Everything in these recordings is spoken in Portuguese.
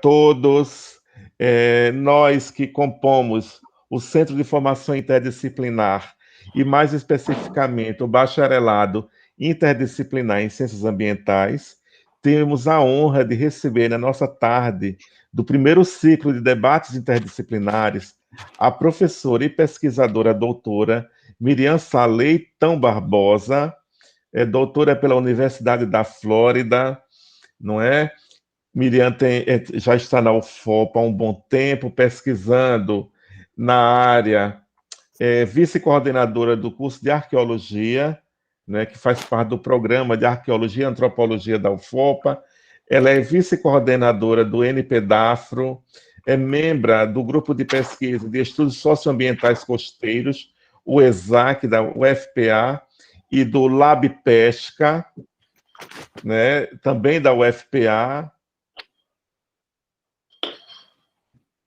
todos. Nós que compomos o Centro de Formação Interdisciplinar e, mais especificamente, o Bacharelado Interdisciplinar em Ciências Ambientais, temos a honra de receber na nossa tarde do primeiro ciclo de debates interdisciplinares a professora e pesquisadora doutora Miriam Saleitão Barbosa, doutora pela Universidade da Flórida, não é? Miriam já está na UFOP há um bom tempo, pesquisando na área, vice-coordenadora do curso de Arqueologia, né, que faz parte do programa de Arqueologia e Antropologia da UFOPA. Ela é vice-coordenadora do NPDAFRO, é membro do Grupo de Pesquisa de Estudos Socioambientais Costeiros, o ESAC, da UFPA, e do Lab Pesca, né, também da UFPA.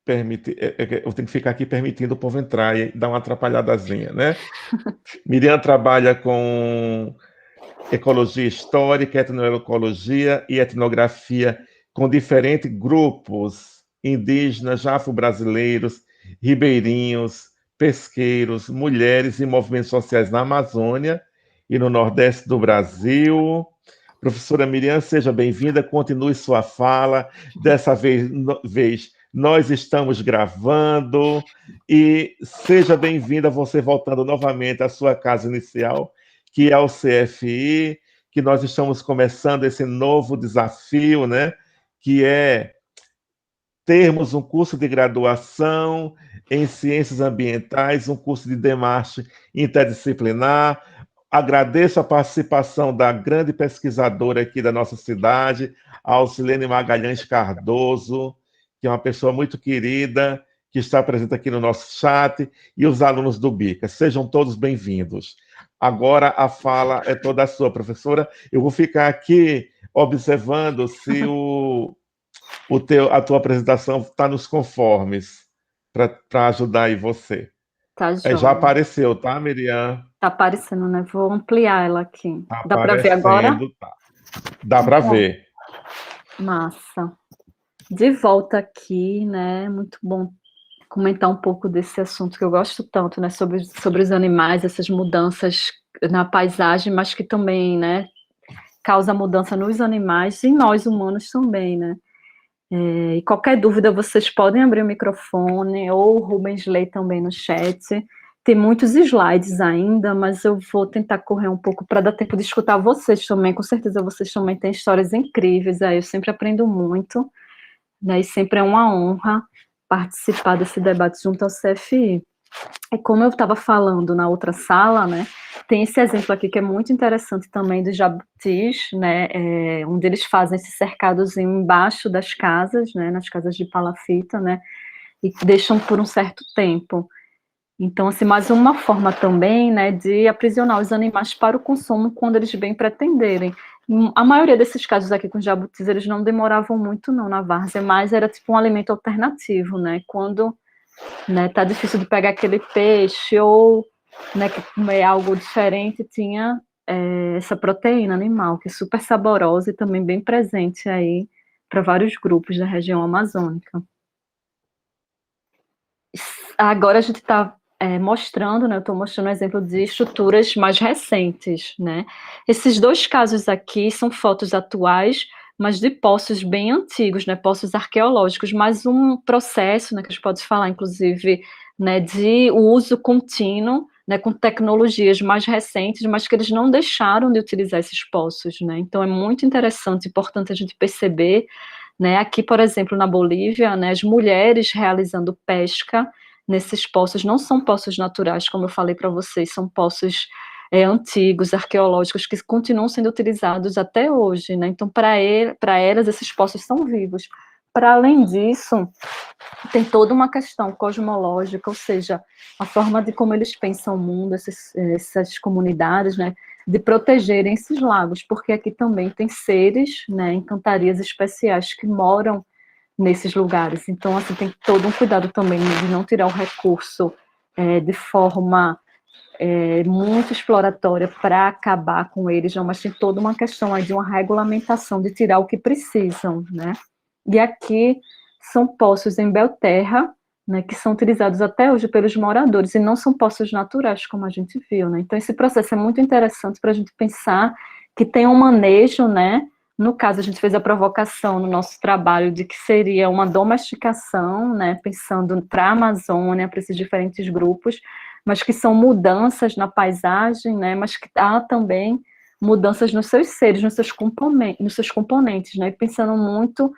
Eu tenho que ficar aqui permitindo o povo entrar e dar uma atrapalhadazinha, né? Miriam trabalha com ecologia histórica, etnoecologia e etnografia com diferentes grupos indígenas, afro-brasileiros, ribeirinhos, pesqueiros, mulheres e movimentos sociais na Amazônia e no Nordeste do Brasil. Professora Miriam, seja bem-vinda, continue sua fala. Dessa vez nós estamos gravando e seja bem-vinda você voltando novamente à sua casa inicial, que é o CFI, que nós estamos começando esse novo desafio, né? Que é termos um curso de graduação em ciências ambientais, um curso de demarche interdisciplinar. Agradeço a participação da grande pesquisadora aqui da nossa cidade, a Alcilene Magalhães Cardoso, que é uma pessoa muito querida, que está presente aqui no nosso chat, e os alunos do BICA. Sejam todos bem-vindos. Agora a fala é toda sua, professora. Eu vou ficar aqui observando se a tua apresentação está nos conformes, para ajudar aí você. Tá Já joia. apareceu, tá, Miriam? Tá aparecendo, né? Vou ampliar ela aqui. Tá Dá para ver agora? aparecendo, tá. Dá para ver. Massa. De volta aqui, né? Muito bom comentar um pouco desse assunto que eu gosto tanto, né? Sobre os animais, essas mudanças na paisagem, mas que também, né? Causa mudança nos animais e nós humanos também, né? E qualquer dúvida, vocês podem abrir o microfone, ou o Rubens lê também no chat. Tem muitos slides ainda, mas eu vou tentar correr um pouco para dar tempo de escutar vocês também. Com certeza vocês também têm histórias incríveis, aí eu sempre aprendo muito, né? E sempre é uma honra participar desse debate junto ao CFI. É como eu estava falando na outra sala, né? Tem esse exemplo aqui que é muito interessante também dos jabutis, né? Onde eles fazem esses cercados embaixo das casas, né? Nas casas de palafita, né? E deixam por um certo tempo. Então, assim, mais uma forma também, né, de aprisionar os animais para o consumo quando eles bem pretenderem. A maioria desses casos aqui com jabutis, eles não demoravam muito não na várzea, mas era tipo um alimento alternativo, né? Quando, né, tá difícil de pegar aquele peixe ou, né, que comer algo diferente, tinha essa proteína animal, que é super saborosa e também bem presente aí para vários grupos da região amazônica. Agora a gente está mostrando, né, eu estou mostrando um exemplo de estruturas mais recentes, né? Esses dois casos aqui são fotos atuais, mas de poços bem antigos, né, poços arqueológicos, mas um processo, né, que a gente pode falar, inclusive, né, de uso contínuo, né, com tecnologias mais recentes, mas que eles não deixaram de utilizar esses poços, né? Então é muito interessante, importante a gente perceber, né, aqui, por exemplo, na Bolívia, né, as mulheres realizando pesca nesses poços, não são poços naturais, como eu falei para vocês, são poços antigos, arqueológicos, que continuam sendo utilizados até hoje, né? Então, para elas, esses poços são vivos. Para além disso, tem toda uma questão cosmológica, ou seja, a forma de como eles pensam o mundo, essas comunidades, né, de protegerem esses lagos, porque aqui também tem seres, né, encantarias especiais que moram nesses lugares. Então, assim, tem todo um cuidado também de não tirar o recurso de forma muito exploratória para acabar com eles, não, mas tem toda uma questão aí de uma regulamentação de tirar o que precisam, né? E aqui são poços em Belterra, né, que são utilizados até hoje pelos moradores, e não são poços naturais, como a gente viu, né? Então, esse processo é muito interessante para a gente pensar que tem um manejo, né? No caso, a gente fez a provocação no nosso trabalho de que seria uma domesticação, né? Pensando para a Amazônia, para esses diferentes grupos, mas que são mudanças na paisagem, né? Mas que há também mudanças nos seus seres, nos seus componentes, né? E pensando muito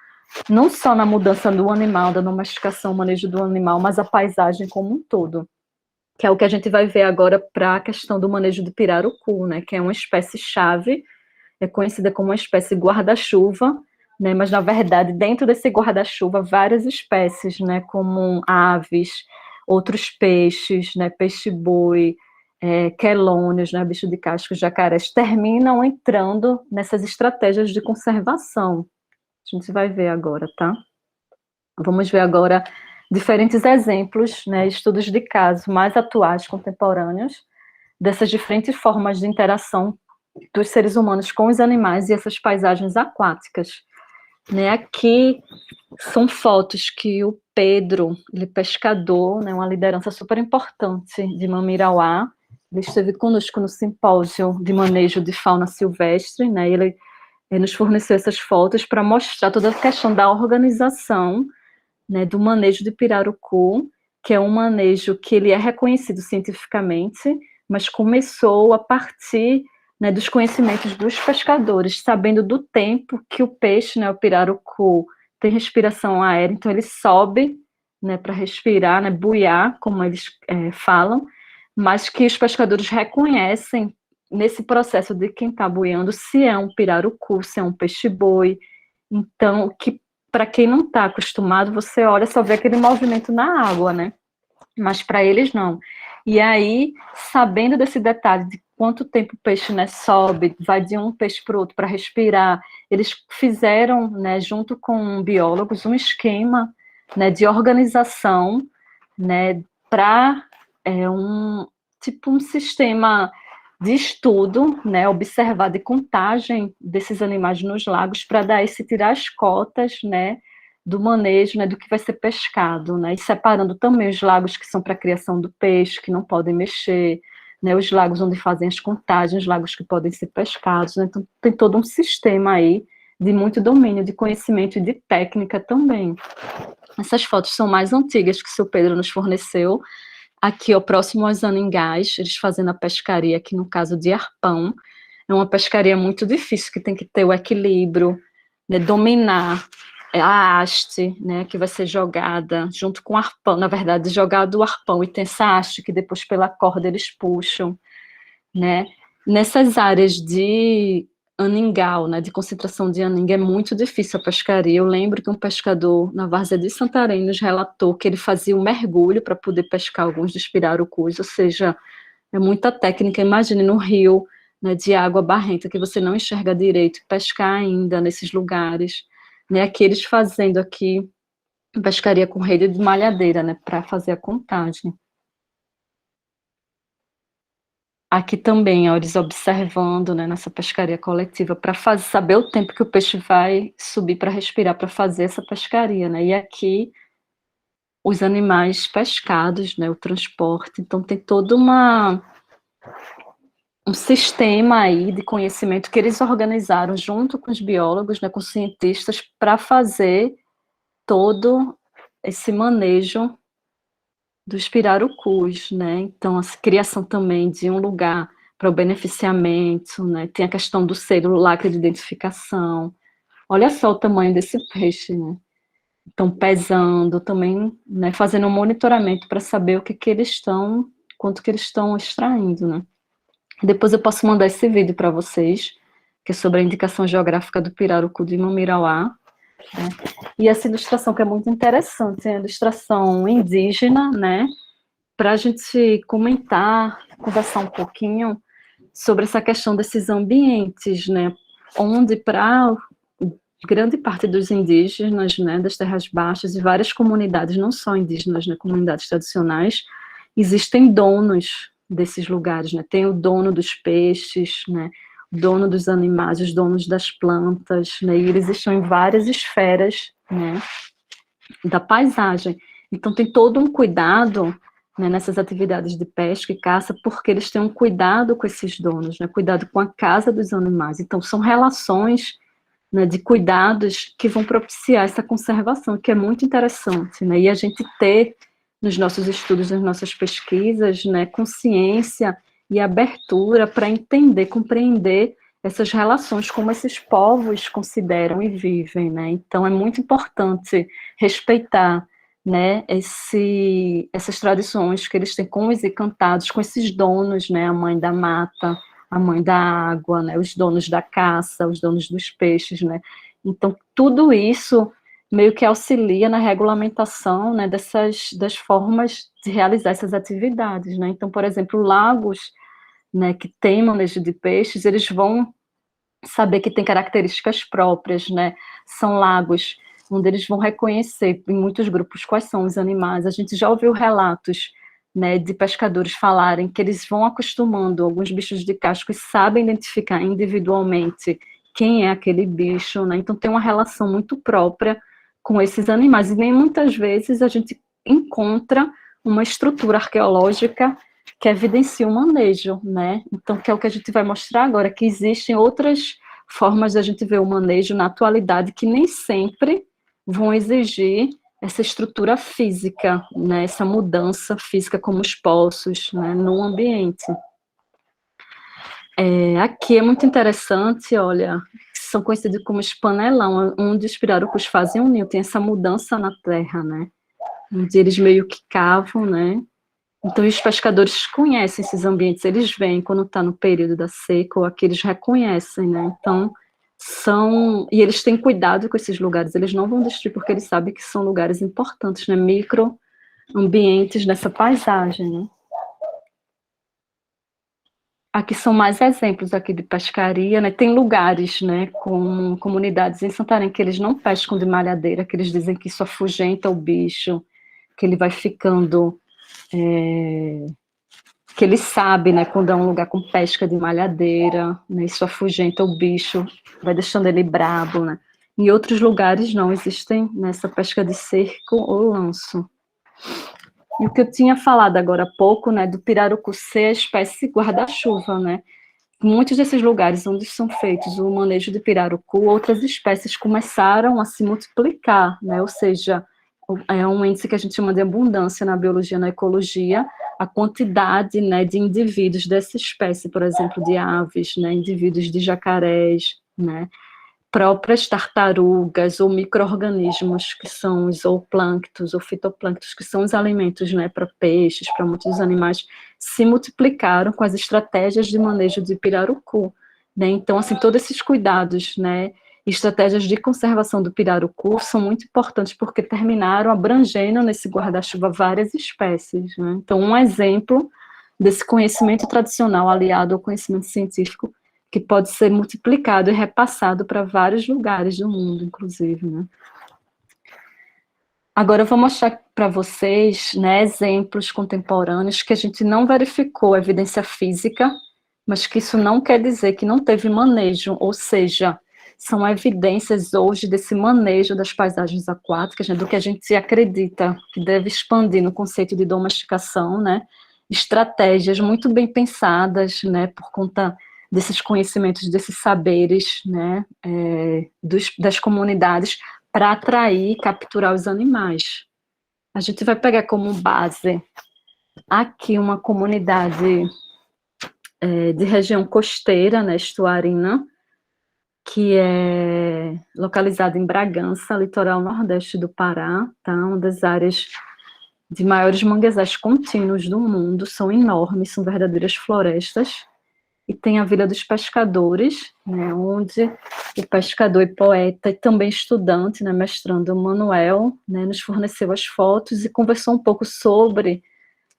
não só na mudança do animal, da domesticação, manejo do animal, mas a paisagem como um todo, que é o que a gente vai ver agora para a questão do manejo do pirarucu, né, que é uma espécie-chave, é conhecida como uma espécie guarda-chuva, né, mas na verdade dentro desse guarda-chuva várias espécies, né, como aves, outros peixes, né, peixe-boi, quelônios, né, bicho de casco, jacarés, terminam entrando nessas estratégias de conservação. A gente vai ver agora, tá? Vamos ver agora diferentes exemplos, né, estudos de caso mais atuais, contemporâneos, dessas diferentes formas de interação dos seres humanos com os animais e essas paisagens aquáticas. Né, aqui são fotos que o Pedro, ele pescador, né, uma liderança super importante de Mamirauá, ele esteve conosco no simpósio de manejo de fauna silvestre, né, ele nos forneceu essas fotos para mostrar toda a questão da organização, né, do manejo de pirarucu, que é um manejo que ele é reconhecido cientificamente, mas começou a partir, né, dos conhecimentos dos pescadores, sabendo do tempo que o peixe, né, o pirarucu, tem respiração aérea, então ele sobe, né, para respirar, né, buiar, como eles falam, mas que os pescadores reconhecem nesse processo de quem está boiando, se é um pirarucu, se é um peixe-boi. Então, que para quem não está acostumado, você olha só vê aquele movimento na água, né? Mas para eles não. E aí, sabendo desse detalhe de quanto tempo o peixe, né, sobe, vai de um peixe para o outro para respirar, eles fizeram, né, junto com biólogos, um esquema, né, de organização, né, para um sistema de estudo, né, observar de contagem desses animais nos lagos para daí se tirar as cotas, né, do manejo, né, do que vai ser pescado, né, e separando também os lagos que são para a criação do peixe, que não podem mexer, né, os lagos onde fazem as contagens, os lagos que podem ser pescados, né, então tem todo um sistema aí de muito domínio, de conhecimento e de técnica também. Essas fotos são mais antigas que o seu Pedro nos forneceu. Aqui, ó, próximo aos Aningás, eles fazendo a pescaria, aqui no caso de arpão. É uma pescaria muito difícil, que tem que ter o equilíbrio, né, dominar a haste, né, que vai ser jogada junto com o arpão, na verdade, jogado o arpão, e tem essa haste que depois pela corda eles puxam, né. Nessas áreas de aningal, né, de concentração de aninga, é muito difícil a pescaria. Eu lembro que um pescador na várzea de Santarém nos relatou que ele fazia um mergulho para poder pescar alguns dos pirarucus, ou seja, é muita técnica. Imagine no rio, né, de água barrenta, que você não enxerga direito, pescar ainda nesses lugares, né, aqui eles fazendo aqui pescaria com rede de malhadeira, né, para fazer a contagem. Aqui também, ó, eles observando, né, nessa pescaria coletiva, para saber o tempo que o peixe vai subir para respirar, para fazer essa pescaria, né, e aqui os animais pescados, né, o transporte, então tem todo um sistema aí de conhecimento que eles organizaram junto com os biólogos, né, com os cientistas, para fazer todo esse manejo dos pirarucus, né? Então, a criação também de um lugar para o beneficiamento, né? Tem a questão do selo lacre de identificação. Olha só o tamanho desse peixe, né? Estão pesando também, né? Fazendo um monitoramento para saber o que eles estão, quanto que eles estão extraindo, né? Depois eu posso mandar esse vídeo para vocês, que é sobre a indicação geográfica do pirarucu de Mamirauá, né? E essa ilustração que é muito interessante, é a ilustração indígena, né? Para a gente comentar, conversar um pouquinho sobre essa questão desses ambientes, né? Onde para grande parte dos indígenas, né, das terras baixas e várias comunidades, não só indígenas, né, comunidades tradicionais, existem donos desses lugares, né? Tem o dono dos peixes, né? O dono dos animais, os donos das plantas, né? E eles estão em várias esferas, né? da paisagem. Então, tem todo um cuidado, né, nessas atividades de pesca e caça, porque eles têm um cuidado com esses donos, né, cuidado com a casa dos animais. Então, são relações, né, de cuidados que vão propiciar essa conservação, que é muito interessante, né, e a gente ter nos nossos estudos, nas nossas pesquisas, né, consciência e abertura para entender, compreender essas relações, como esses povos consideram e vivem, né, então é muito importante respeitar, né, essas tradições que eles têm com os encantados, com esses donos, né, a mãe da mata, a mãe da água, né, os donos da caça, os donos dos peixes, né, então tudo isso meio que auxilia na regulamentação, né, das formas de realizar essas atividades, né, então, por exemplo, lagos, né, que têm manejo de peixes, eles vão saber que tem características próprias, né, são lagos onde eles vão reconhecer em muitos grupos quais são os animais, a gente já ouviu relatos, né, de pescadores falarem que eles vão acostumando alguns bichos de casco e sabem identificar individualmente quem é aquele bicho, né, então tem uma relação muito própria com esses animais, e nem muitas vezes a gente encontra uma estrutura arqueológica que evidencia o manejo, né, então que é o que a gente vai mostrar agora, que existem outras formas de a gente ver o manejo na atualidade que nem sempre vão exigir essa estrutura física, né, essa mudança física como os poços, né, no ambiente. Aqui é muito interessante, olha, são conhecidos como os panelão, onde os pirarucus fazem um ninho, tem essa mudança na terra, né, onde eles meio que cavam, né, então os pescadores conhecem esses ambientes, eles veem quando está no período da seca, ou aqui eles reconhecem, né, então e eles têm cuidado com esses lugares, eles não vão destruir porque eles sabem que são lugares importantes, né, microambientes nessa paisagem, né. Aqui são mais exemplos aqui de pescaria, né, tem lugares, né, com comunidades em Santarém que eles não pescam de malhadeira, que eles dizem que isso afugenta o bicho, que ele vai ficando, que ele sabe, né, quando é um lugar com pesca de malhadeira, né, isso afugenta o bicho, vai deixando ele brabo, né. Em outros lugares não existem, né, essa pesca de cerco ou lanço. E o que eu tinha falado agora há pouco, né, do pirarucu ser a espécie guarda-chuva, né, muitos desses lugares onde são feitos o manejo de pirarucu, outras espécies começaram a se multiplicar, né, ou seja, é um índice que a gente chama de abundância na biologia, na ecologia, a quantidade, né, de indivíduos dessa espécie, por exemplo, de aves, né, indivíduos de jacarés, né, próprias tartarugas ou micro-organismos que são os zooplânctons ou fitoplânctons, que são os alimentos, né, para peixes, para muitos animais, se multiplicaram com as estratégias de manejo de pirarucu, né, então, assim, todos esses cuidados, né, estratégias de conservação do pirarucu são muito importantes porque terminaram abrangendo nesse guarda-chuva várias espécies, né, então um exemplo desse conhecimento tradicional aliado ao conhecimento científico que pode ser multiplicado e repassado para vários lugares do mundo, inclusive, né. Agora eu vou mostrar para vocês, né, exemplos contemporâneos que a gente não verificou evidência física, mas que isso não quer dizer que não teve manejo, ou seja, são evidências hoje desse manejo das paisagens aquáticas, né, do que a gente acredita que deve expandir no conceito de domesticação, né, estratégias muito bem pensadas, né, por conta desses conhecimentos, desses saberes, né, das comunidades, para atrair e capturar os animais. A gente vai pegar como base aqui uma comunidade de região costeira, né, estuarina, que é localizada em Bragança, litoral nordeste do Pará, tá? Uma das áreas de maiores manguezais contínuos do mundo, são enormes, são verdadeiras florestas. E tem a Vila dos Pescadores, né, onde o pescador e poeta, e também estudante, né, mestrando Manuel, né, nos forneceu as fotos e conversou um pouco sobre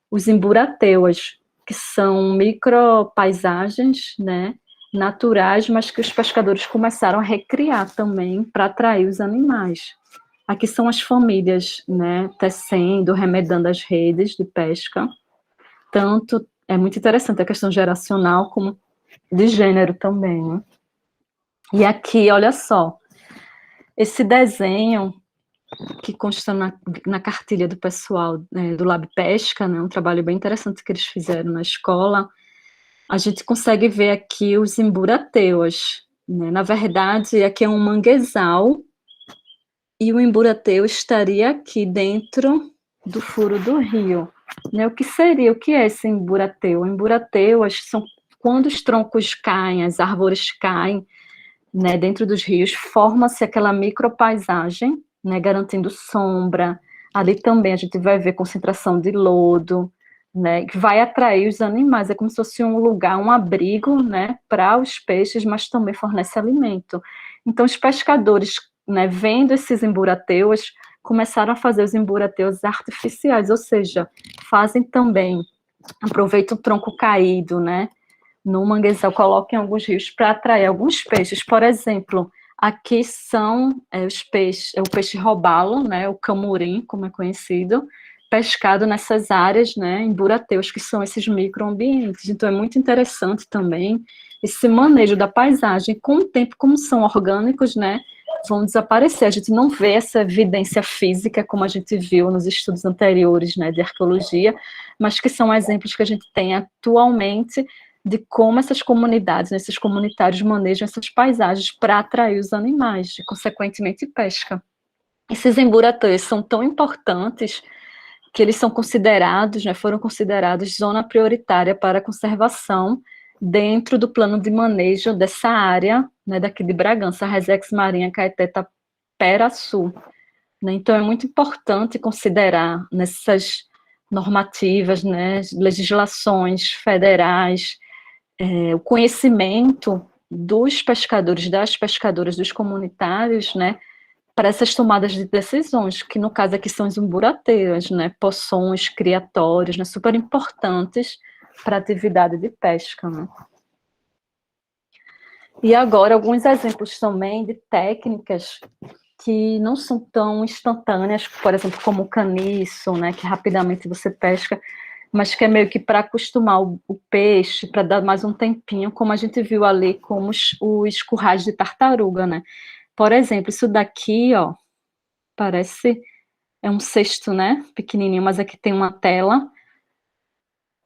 os emburateuas, que são micropaisagens, né, naturais, mas que os pescadores começaram a recriar também para atrair os animais. Aqui são as famílias, né, tecendo, remedando as redes de pesca. Tanto é muito interessante a questão geracional como de gênero também, né? E aqui, olha só, esse desenho que consta na cartilha do pessoal do Lab Pesca, né, um trabalho bem interessante que eles fizeram na escola, a gente consegue ver aqui os emburateuas, né? Na verdade, aqui é um manguezal, e o emburateu estaria aqui dentro do furo do rio. Né? O que é esse emburateu? O emburateu são quando os troncos caem, as árvores caem, né, dentro dos rios, forma-se aquela micropaisagem, né, garantindo sombra. Ali também a gente vai ver concentração de lodo, né, que vai atrair os animais. É como se fosse um lugar, um abrigo, né, para os peixes, mas também fornece alimento. Então, os pescadores, né, vendo esses emburateuas, começaram a fazer os emburateuas artificiais, ou seja, fazem também, aproveitam o tronco caído, né, no manguezal, colocam em alguns rios para atrair alguns peixes. Por exemplo, aqui são os peixes, o peixe robalo, né, o camurim, como é conhecido, pescado nessas áreas, né, em burateus, que são esses microambientes. Então, é muito interessante também esse manejo da paisagem. Com o tempo, como são orgânicos, né, vão desaparecer. A gente não vê essa evidência física, como a gente viu nos estudos anteriores, né, de arqueologia, mas que são exemplos que a gente tem atualmente de como essas comunidades, esses comunitários manejam essas paisagens para atrair os animais, e, consequentemente, pesca. Esses emburatãs são tão importantes que eles são considerados, né, foram considerados zona prioritária para a conservação dentro do plano de manejo dessa área, né, daqui de Bragança, Resex Marinha Caeté Taperaçu. Né? Então, é muito importante considerar nessas normativas, né, legislações federais, o conhecimento dos pescadores, das pescadoras, dos comunitários, né, para essas tomadas de decisões, que no caso aqui são as umburateiras, né, poções, criatórios, né, super importantes para a atividade de pesca. Né. E agora, alguns exemplos também de técnicas que não são tão instantâneas, por exemplo, como o caniço, né, que rapidamente você pesca, mas que é meio que para acostumar o peixe, para dar mais um tempinho, como a gente viu ali com os currais de tartaruga, né? Por exemplo, isso daqui, ó, parece, é um cesto, né, pequenininho, mas aqui tem uma tela,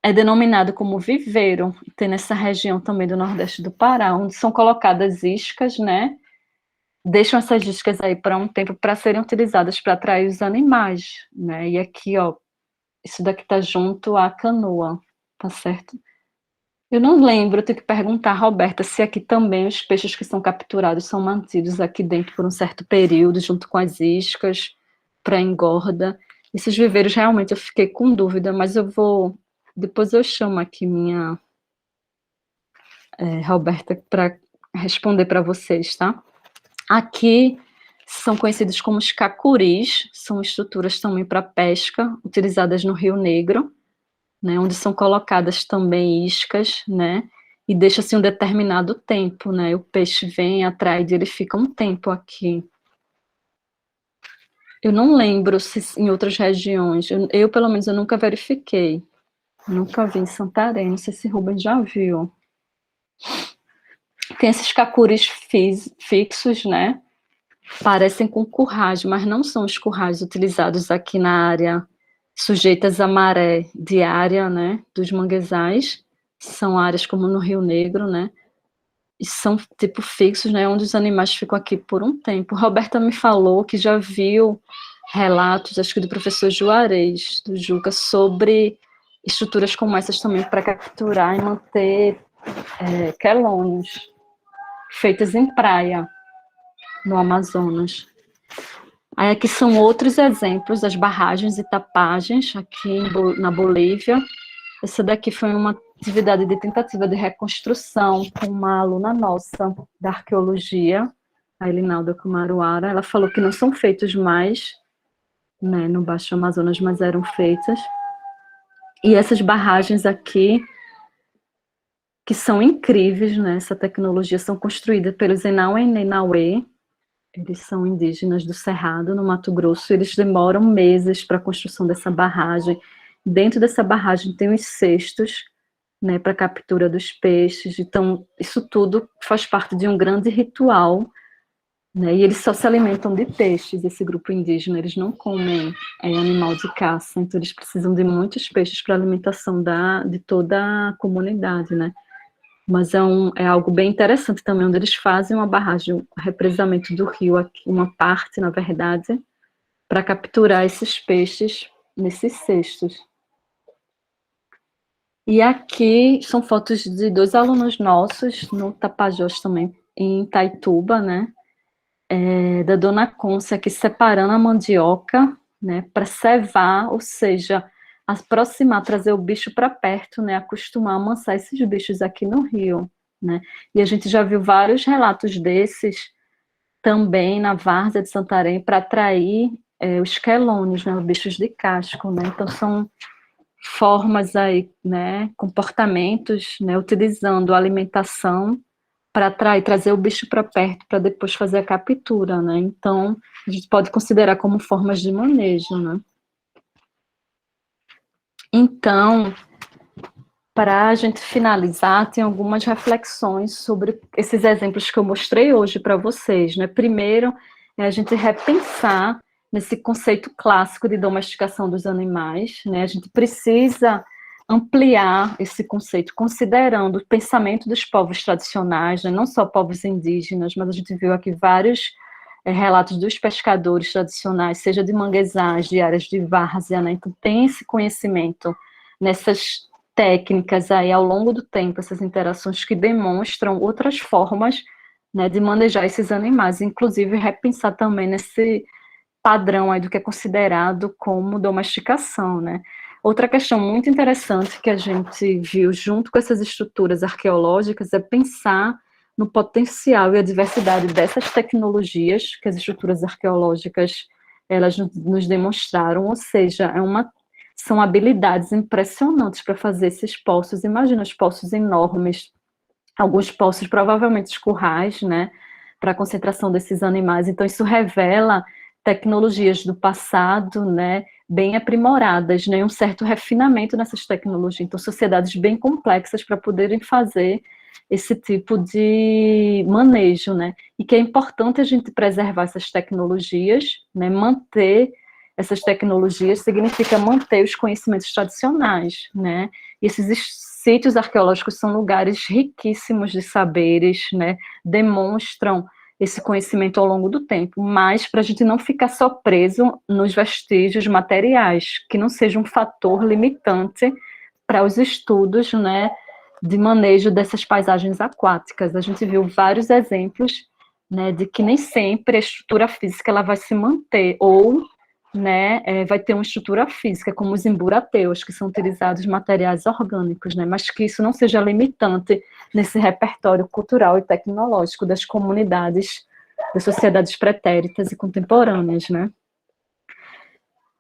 é denominado como viveiro, tem nessa região também do Nordeste do Pará, onde são colocadas iscas, né, deixam essas iscas aí para um tempo para serem utilizadas para atrair os animais, né, e aqui, ó, isso daqui tá junto à canoa, tá certo? Eu não lembro, eu tenho que perguntar, Roberta, se aqui também os peixes que são capturados são mantidos aqui dentro por um certo período, junto com as iscas, para engorda. Esses viveiros realmente eu fiquei com dúvida, mas eu vou. Depois eu chamo aqui minha Roberta para responder para vocês, tá? Aqui são conhecidos como os cacuris, são estruturas também para pesca, utilizadas no Rio Negro, né, onde são colocadas também iscas, né, e deixa-se um determinado tempo, né, o peixe vem atrás e ele fica um tempo aqui. Eu não lembro se em outras regiões, pelo menos eu nunca verifiquei, nunca vi em Santarém, não sei se Rubens já viu. Tem esses cacuris fixos, né, parecem com currais, mas não são os currais utilizados aqui na área sujeitas à maré diária, né, dos manguezais, são áreas como no Rio Negro, né, e são tipo fixos, né, onde os animais ficam aqui por um tempo. Roberta me falou que já viu relatos, acho que do professor Juarez, do Juca, sobre estruturas como essas também para capturar e manter quelônios, feitas em praia, no Amazonas. Aí aqui são outros exemplos das barragens e tapagens, aqui na Bolívia. Essa daqui foi uma atividade de tentativa de reconstrução com uma aluna nossa da arqueologia, a Elinalda Kumaruara. Ela falou que não são feitos mais, né, no Baixo Amazonas, mas eram feitas. E essas barragens aqui, que são incríveis, né, essa tecnologia, são construídas pelos Enauê e Nenauê. Eles são indígenas do Cerrado, no Mato Grosso. Eles demoram meses para a construção dessa barragem. Dentro dessa barragem tem os cestos, né, para a captura dos peixes. Então, isso tudo faz parte de um grande ritual né? E eles só se alimentam de peixes, esse grupo indígena, eles não comem animal de caça, então eles precisam de muitos peixes para a alimentação de toda a comunidade, né? Mas é algo bem interessante também, onde eles fazem uma barragem, um represamento do rio, aqui, uma parte, na verdade, para capturar esses peixes nesses cestos. E aqui são fotos de 2 alunos nossos, no Tapajós também, em Itaituba, né? Da Dona Côncia aqui separando a mandioca, né? Para cevar, ou seja, aproximar, trazer o bicho para perto, né? Acostumar a amansar esses bichos aqui no rio, né? E a gente já viu vários relatos desses também na várzea de Santarém para atrair os quelônios, né? Os bichos de casco, né? Então são formas aí, né, comportamentos, né, utilizando a alimentação para atrair, trazer o bicho para perto, para depois fazer a captura, né? Então, a gente pode considerar como formas de manejo, né? Então, para a gente finalizar, tem algumas reflexões sobre esses exemplos que eu mostrei hoje para vocês, né? Primeiro, é a gente repensar nesse conceito clássico de domesticação dos animais, né? A gente precisa ampliar esse conceito, considerando o pensamento dos povos tradicionais, né? Não só povos indígenas, mas a gente viu aqui vários relatos dos pescadores tradicionais, seja de manguezais, de áreas de várzea, né? Então tem esse conhecimento nessas técnicas aí ao longo do tempo, essas interações que demonstram outras formas, né, de manejar esses animais, inclusive repensar também nesse padrão aí do que é considerado como domesticação, né. Outra questão muito interessante que a gente viu junto com essas estruturas arqueológicas é pensar no potencial e a diversidade dessas tecnologias que as estruturas arqueológicas elas nos demonstraram, ou seja, são habilidades impressionantes para fazer esses poços. Imagina os poços enormes, alguns poços provavelmente currais, né, para a concentração desses animais. Então isso revela tecnologias do passado, né, bem aprimoradas, né, um certo refinamento nessas tecnologias. Então sociedades bem complexas para poderem fazer esse tipo de manejo, né, e que é importante a gente preservar essas tecnologias, né, manter essas tecnologias significa manter os conhecimentos tradicionais, né? E esses sítios arqueológicos são lugares riquíssimos de saberes, né? Demonstram esse conhecimento ao longo do tempo, mas para a gente não ficar só preso nos vestígios materiais, que não seja um fator limitante para os estudos, né, de manejo dessas paisagens aquáticas. A gente viu vários exemplos, né, de que nem sempre a estrutura física ela vai se manter, ou né, vai ter uma estrutura física, como os emburateus, que são utilizados materiais orgânicos, né, mas que isso não seja limitante nesse repertório cultural e tecnológico das comunidades, das sociedades pretéritas e contemporâneas, né.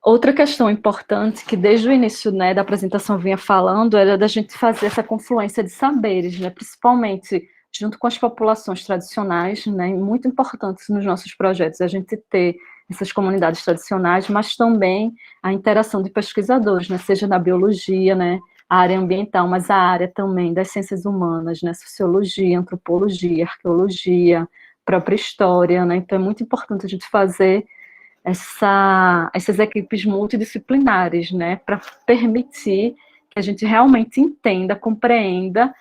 Outra questão importante, que desde o início, né, da apresentação vinha falando, era da gente fazer essa confluência de saberes, né, principalmente junto com as populações tradicionais, né, muito importante nos nossos projetos, a gente ter essas comunidades tradicionais, mas também a interação de pesquisadores, né, seja na biologia, né, a área ambiental, mas a área também das ciências humanas, né, sociologia, antropologia, arqueologia, própria história, né, então é muito importante a gente fazer essas equipes multidisciplinares, né, para permitir que a gente realmente entenda, compreenda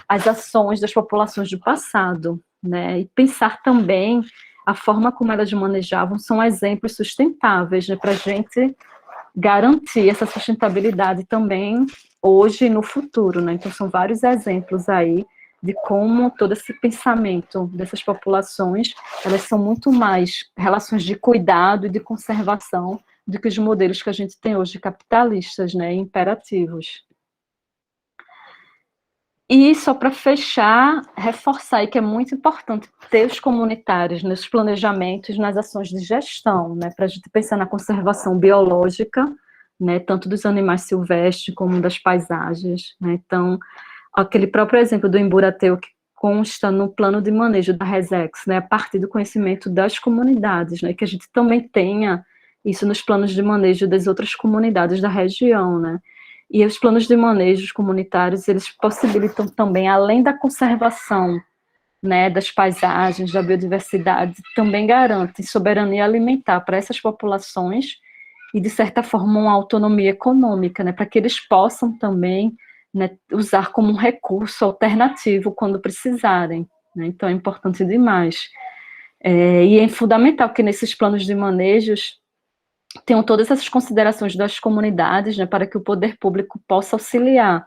as ações das populações do passado, né, e pensar também a forma como elas manejavam são exemplos sustentáveis, né, para a gente garantir essa sustentabilidade também hoje e no futuro, né, então são vários exemplos aí de como todo esse pensamento dessas populações, elas são muito mais relações de cuidado e de conservação do que os modelos que a gente tem hoje capitalistas, né, imperativos. E só para fechar, reforçar aí que é muito importante ter os comunitários nos planejamentos, nas ações de gestão, né, para a gente pensar na conservação biológica, né, tanto dos animais silvestres como das paisagens, né, então aquele próprio exemplo do Emburateu que consta no plano de manejo da Resex, né, a partir do conhecimento das comunidades, né, que a gente também tenha isso nos planos de manejo das outras comunidades da região, né, e os planos de manejo comunitários, eles possibilitam também, além da conservação né, das paisagens, da biodiversidade, também garante soberania alimentar para essas populações e, de certa forma, uma autonomia econômica, né, para que eles possam também, né, usar como um recurso alternativo quando precisarem. Né, então, é importante demais. E é fundamental que nesses planos de manejos tenham todas essas considerações das comunidades, né, para que o poder público possa auxiliar,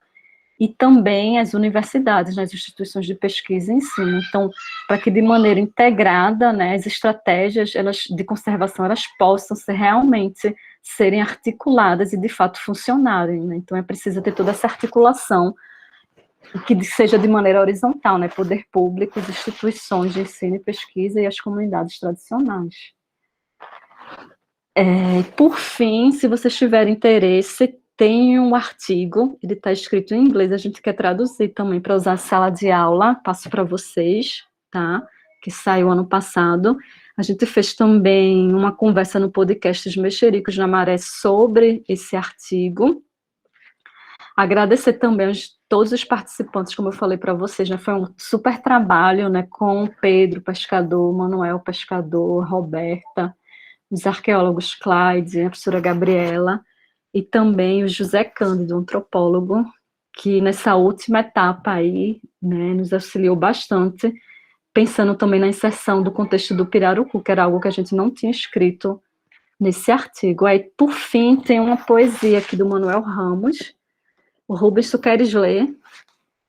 e também as universidades, nas instituições de pesquisa e ensino. Então, para que de maneira integrada, né, as estratégias de conservação elas possam realmente serem articuladas e de fato funcionarem. Né? Então, é preciso ter toda essa articulação e que seja de maneira horizontal, né, poder público, as instituições de ensino e pesquisa e as comunidades tradicionais. Por fim, se vocês tiverem interesse, tem um artigo, ele está escrito em inglês, a gente quer traduzir também para usar a sala de aula, passo para vocês, tá? Que saiu ano passado. A gente fez também uma conversa no podcast Os Mexericos na Maré sobre esse artigo. Agradecer também a todos os participantes, como eu falei para vocês, né? Foi um super trabalho, né? Com o Pedro, pescador, Manuel, pescador, Roberta, os arqueólogos Clyde, a professora Gabriela, e também o José Cândido, antropólogo, que nessa última etapa aí, né, nos auxiliou bastante, pensando também na inserção do contexto do pirarucu, que era algo que a gente não tinha escrito nesse artigo. Aí, por fim, tem uma poesia aqui do Manuel Ramos. O Rubens, tu queres ler?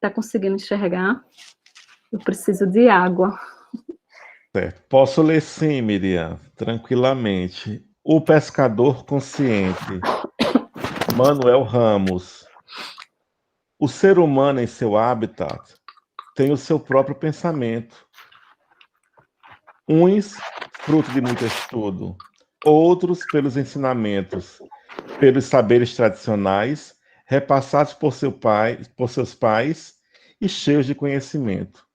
Tá conseguindo enxergar? Eu preciso de água. Certo. Posso ler sim, Miriam, tranquilamente. O pescador consciente, Manuel Ramos. O ser humano em seu habitat tem o seu próprio pensamento. Uns, fruto de muito estudo, outros pelos ensinamentos, pelos saberes tradicionais, repassados por seus pais e cheios de conhecimento.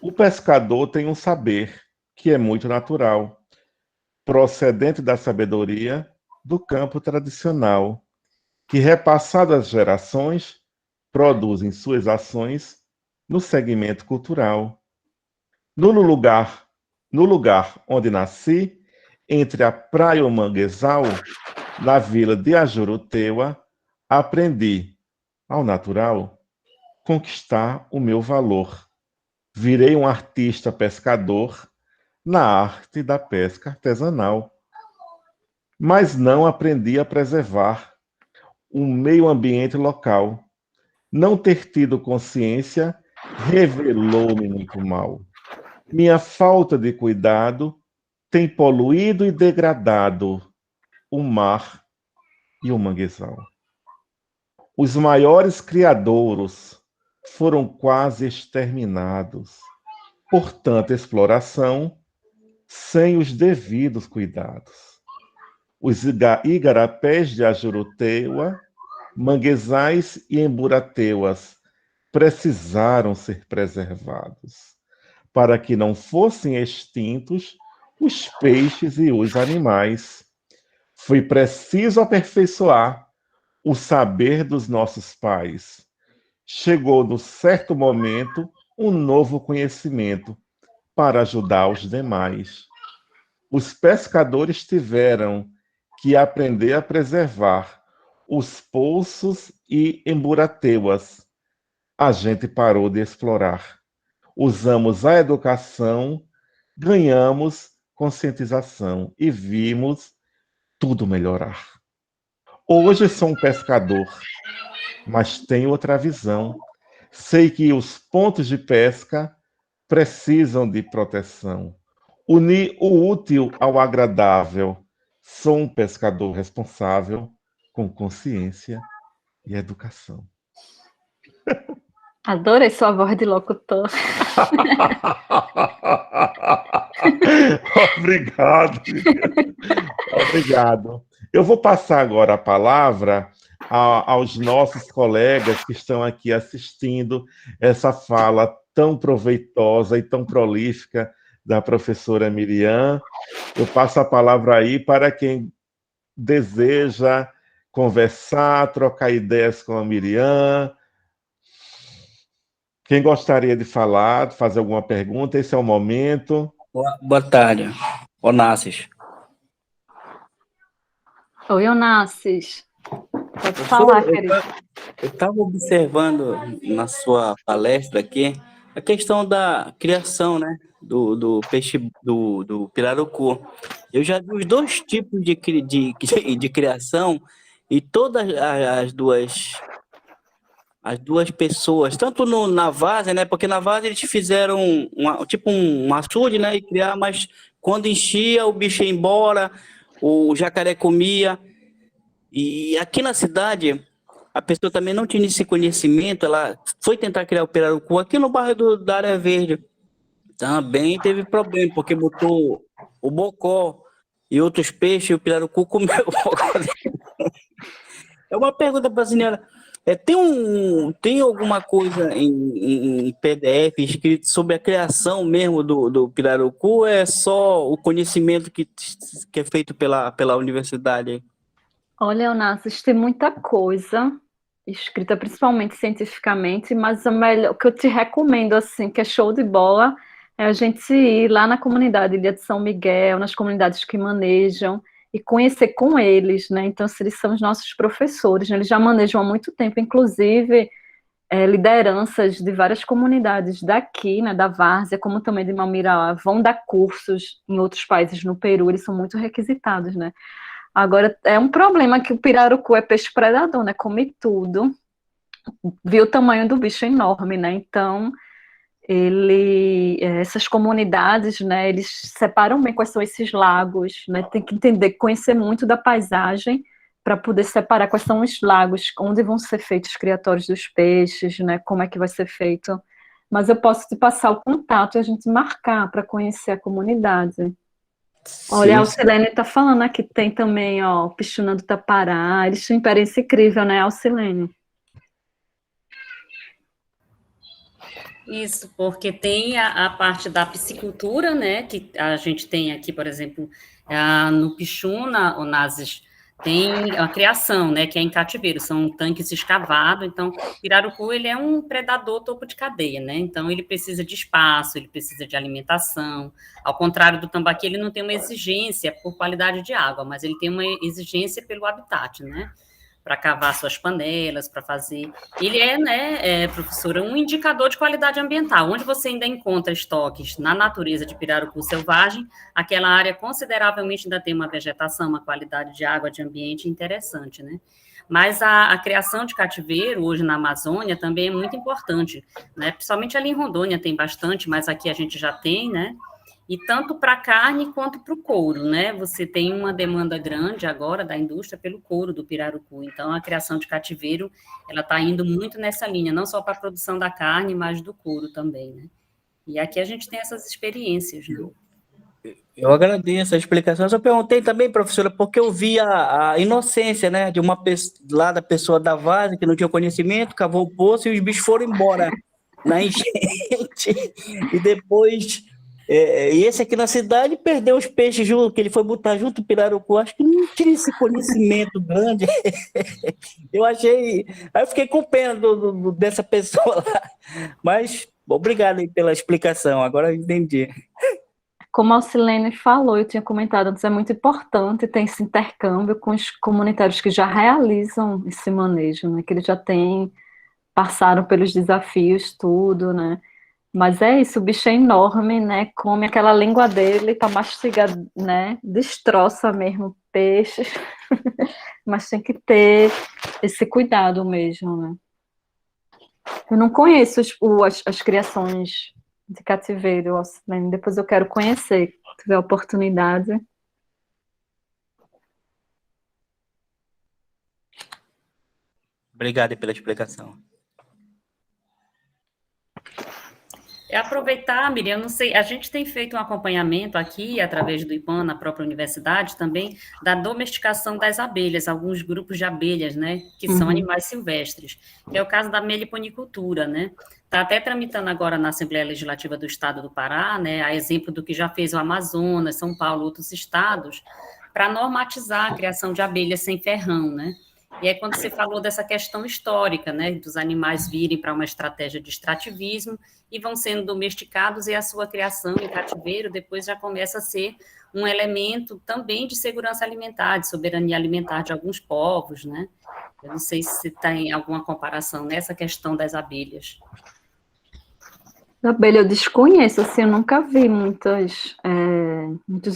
O pescador tem um saber que é muito natural, procedente da sabedoria do campo tradicional, que, repassado às gerações, produzem suas ações no segmento cultural. No lugar, no lugar onde nasci, entre a praia e o manguezal, na vila de Ajuruteua, aprendi, ao natural, conquistar o meu valor. Virei um artista pescador na arte da pesca artesanal. Mas não aprendi a preservar o meio ambiente local. Não ter tido consciência revelou-me muito mal. Minha falta de cuidado tem poluído e degradado o mar e o manguezal. Os maiores criadouros foram quase exterminados por tanta exploração sem os devidos cuidados. Os igarapés de Ajuruteua, manguezais e emburateuas precisaram ser preservados para que não fossem extintos os peixes e os animais. Foi preciso aperfeiçoar o saber dos nossos pais. Chegou no certo momento um novo conhecimento para ajudar os demais. Os pescadores tiveram que aprender a preservar os poços e emburateuas. A gente parou de explorar. Usamos a educação, ganhamos conscientização e vimos tudo melhorar. Hoje sou um pescador, mas tenho outra visão. Sei que os pontos de pesca precisam de proteção. Unir o útil ao agradável. Sou um pescador responsável, com consciência e educação. Adorei sua voz de locutor. Obrigado, obrigado. Eu vou passar agora a palavra aos nossos colegas que estão aqui assistindo essa fala tão proveitosa e tão prolífica da professora Miriam. Eu passo a palavra aí para quem deseja conversar, trocar ideias com a Miriam. Quem gostaria de falar, de fazer alguma pergunta? Esse é o momento. Boa tarde, Onassis. Oi, Onassis. Pode Professor, falar, querido. eu estava observando na sua palestra aqui a questão da criação, né, do peixe, do pirarucu. Eu já vi os dois tipos de criação e todas as duas pessoas, tanto na várzea, né, porque na várzea eles fizeram tipo um açude, né, e criar, mas quando enchia, o bicho ia embora, o jacaré comia. E aqui na cidade, a pessoa também não tinha esse conhecimento, ela foi tentar criar o pirarucu aqui no bairro da Área Verde. Também teve problema, porque botou o bocó e outros peixes, e o pirarucu comeu o bocó. É uma pergunta para a senhora. Tem alguma coisa em PDF escrito sobre a criação mesmo do pirarucu, ou é só o conhecimento que é feito pela universidade? Olha, Onassis, tem muita coisa escrita principalmente cientificamente, mas o que eu te recomendo, assim, que é show de bola, é a gente ir lá na comunidade Ilha de São Miguel, nas comunidades que manejam, e conhecer com eles, né? Então, se eles são os nossos professores, né? Eles já manejam há muito tempo, inclusive lideranças de várias comunidades daqui, né, da Várzea, como também de Mamirauá, vão dar cursos em outros países no Peru, eles são muito requisitados, né? Agora, é um problema que o pirarucu é peixe predador, né? Come tudo. Viu o tamanho do bicho enorme, né? Então, essas comunidades, né? Eles separam bem quais são esses lagos, né? Tem que entender, conhecer muito da paisagem para poder separar quais são os lagos, onde vão ser feitos os criatórios dos peixes, né? Como é que vai ser feito. Mas eu posso te passar o contato e a gente marcar para conhecer a comunidade. Olha, a Sim, Alcilene está falando aqui, tem também, ó, o Pixuna do Tapará, eles têm experiência incrível, né, Alcilene? Isso, porque tem a parte da piscicultura, né, que a gente tem aqui, por exemplo, no Pixuna, Onassis, tem a criação, né, que é em cativeiro, são tanques escavados, então, pirarucu, ele é um predador topo de cadeia, né, então ele precisa de espaço, ele precisa de alimentação, ao contrário do tambaqui, ele não tem uma exigência por qualidade de água, mas ele tem uma exigência pelo habitat, né, para cavar suas panelas, para fazer. Ele é, né, professora, um indicador de qualidade ambiental. Onde você ainda encontra estoques na natureza de pirarucu selvagem, aquela área consideravelmente ainda tem uma vegetação, uma qualidade de água, de ambiente interessante, né? Mas a criação de cativeiro, hoje na Amazônia, também é muito importante, né? Principalmente ali em Rondônia tem bastante, mas aqui a gente já tem, né? E tanto para a carne quanto para o couro, né? Você tem uma demanda grande agora da indústria pelo couro do pirarucu. Então, a criação de cativeiro, ela está indo muito nessa linha, não só para a produção da carne, mas do couro também, né? E aqui a gente tem essas experiências, né? eu agradeço a explicação. Eu só perguntei também, professora, porque eu vi a inocência, né, de uma lá da pessoa da várzea que não tinha conhecimento, cavou o poço e os bichos foram embora na enchente. E depois, e esse aqui na cidade perdeu os peixes junto, que ele foi botar junto o pirarucu. Acho que não tinha esse conhecimento grande. Eu achei. Aí eu fiquei com pena dessa pessoa lá. Mas obrigado aí pela explicação, agora eu entendi. Como a Alcilene falou, eu tinha comentado antes, é muito importante ter esse intercâmbio com os comunitários que já realizam esse manejo, né? Que eles já passaram pelos desafios, tudo, né? Mas é isso, o bicho é enorme, né? Come aquela língua dele, tá mastigado, né? Destroça mesmo o peixe. Mas tem que ter esse cuidado mesmo, né? Eu não conheço as criações de cativeiro, Alcilene. Depois eu quero conhecer, se tiver oportunidade. Obrigado aí pela explicação. É aproveitar, Miriam, não sei, a gente tem feito um acompanhamento aqui, através do IPAN, na própria universidade, também, da domesticação das abelhas, alguns grupos de abelhas, né, que são animais silvestres, que é o caso da meliponicultura, né, está até tramitando agora na Assembleia Legislativa do Estado do Pará, né, a exemplo do que já fez o Amazonas, São Paulo, outros estados, para normatizar a criação de abelhas sem ferrão, né, E é quando você falou dessa questão histórica, né, dos animais virem para uma estratégia de extrativismo e vão sendo domesticados, e a sua criação em cativeiro depois já começa a ser um elemento também de segurança alimentar, de soberania alimentar de alguns povos, né? Eu não sei se tem alguma comparação nessa questão das abelhas. Abelha, eu desconheço, assim, eu nunca vi muitos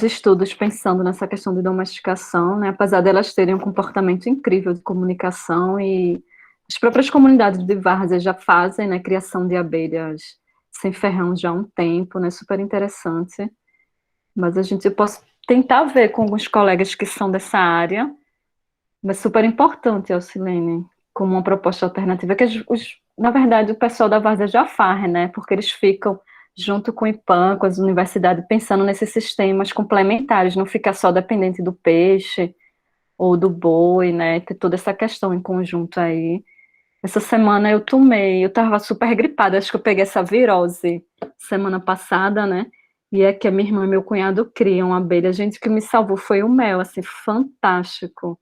estudos pensando nessa questão de domesticação, né? Apesar delas terem um comportamento incrível de comunicação, e as próprias comunidades de várzea já fazem, né, criação de abelhas sem ferrão já há um tempo, né? Super interessante. Mas eu posso tentar ver com alguns colegas que são dessa área, mas super importante, Alcilene, como uma proposta alternativa, que na verdade o pessoal da várzea já faz, né? Porque eles ficam junto com o IPAM, com as universidades, pensando nesses sistemas complementares, não ficar só dependente do peixe ou do boi, né? Ter toda essa questão em conjunto aí. Essa semana eu estava super gripada, acho que eu peguei essa virose semana passada, né? E é que a minha irmã e meu cunhado criam abelha. Gente, o que me salvou foi o mel, assim, fantástico.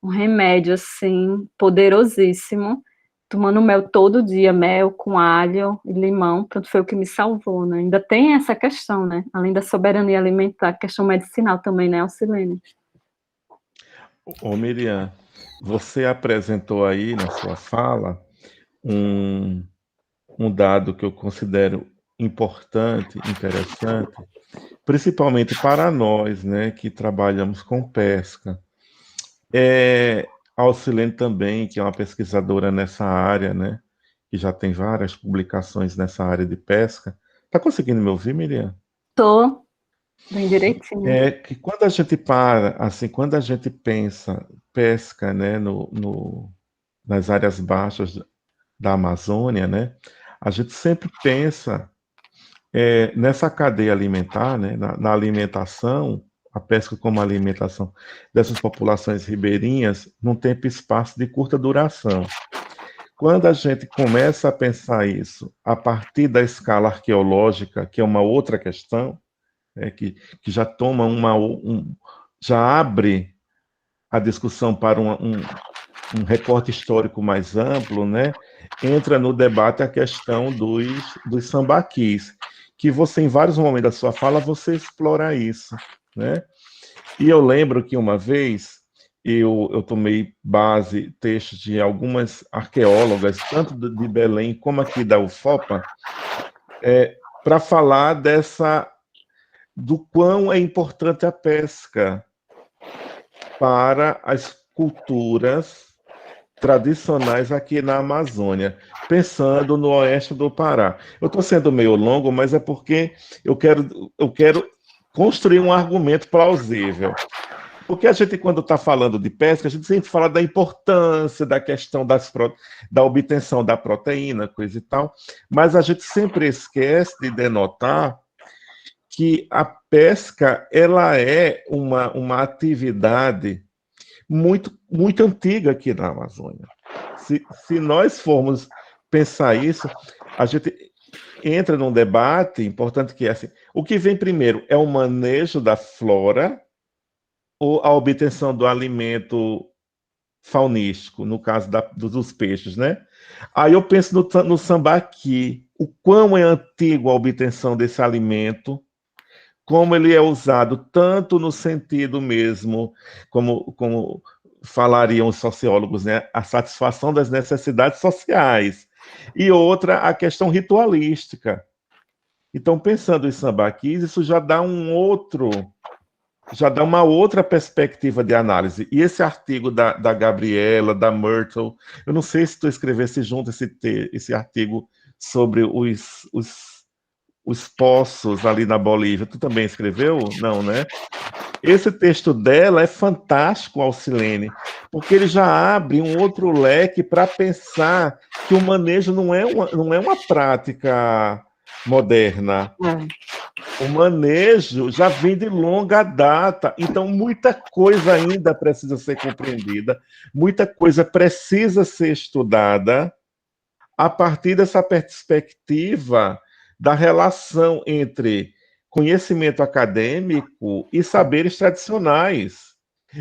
Um remédio, assim, poderosíssimo. Tomando mel todo dia, mel com alho e limão, pronto, foi o que me salvou, né? Ainda tem essa questão, né? Além da soberania alimentar, questão medicinal também, né, Alcilene? Ô, Miriam, você apresentou aí na sua fala um, um dado que eu considero importante, interessante, principalmente para nós, né, que trabalhamos com pesca. A Alcilene também, que é uma pesquisadora nessa área, né, que já tem várias publicações nessa área de pesca. Está conseguindo me ouvir, Miriam? Tô bem direitinho. É que quando a gente para, assim, quando a gente pensa pesca, né, nas áreas baixas da Amazônia, né, a gente sempre pensa nessa cadeia alimentar, né, na alimentação, a pesca como alimentação dessas populações ribeirinhas, num tempo e espaço de curta duração. Quando a gente começa a pensar isso a partir da escala arqueológica, que é uma outra questão, que já toma já abre a discussão para um recorte histórico mais amplo, né? Entra no debate a questão dos sambaquis, que você, em vários momentos da sua fala, você explora isso, né? E eu lembro que uma vez eu tomei base, textos de algumas arqueólogas, tanto de Belém como aqui da UFOPA, para falar do quão é importante a pesca para as culturas tradicionais aqui na Amazônia, pensando no oeste do Pará. Eu estou sendo meio longo, mas é porque eu quero construir um argumento plausível. Porque a gente, quando está falando de pesca, a gente sempre fala da importância da questão da obtenção da proteína, coisa e tal, mas a gente sempre esquece de denotar que a pesca ela é uma atividade muito, muito antiga aqui na Amazônia. Se nós formos pensar isso, a gente entra num debate importante que é assim, o que vem primeiro é o manejo da flora ou a obtenção do alimento faunístico, no caso dos peixes, né? Aí eu penso no sambaqui, o quão é antigo a obtenção desse alimento, como ele é usado tanto no sentido mesmo, como falariam os sociólogos, né? A satisfação das necessidades sociais, e outra, a questão ritualística. Então, pensando em sambaquis, isso já dá uma outra perspectiva de análise. E esse artigo da Gabriela, da Myrtle, eu não sei se tu escrevesse junto esse artigo sobre os poços ali na Bolívia. Tu também escreveu? Não, né? Esse texto dela é fantástico, Alcilene, porque ele já abre um outro leque para pensar que o manejo não é uma prática moderna. O manejo já vem de longa data, então muita coisa ainda precisa ser compreendida, muita coisa precisa ser estudada a partir dessa perspectiva da relação entre conhecimento acadêmico e saberes tradicionais.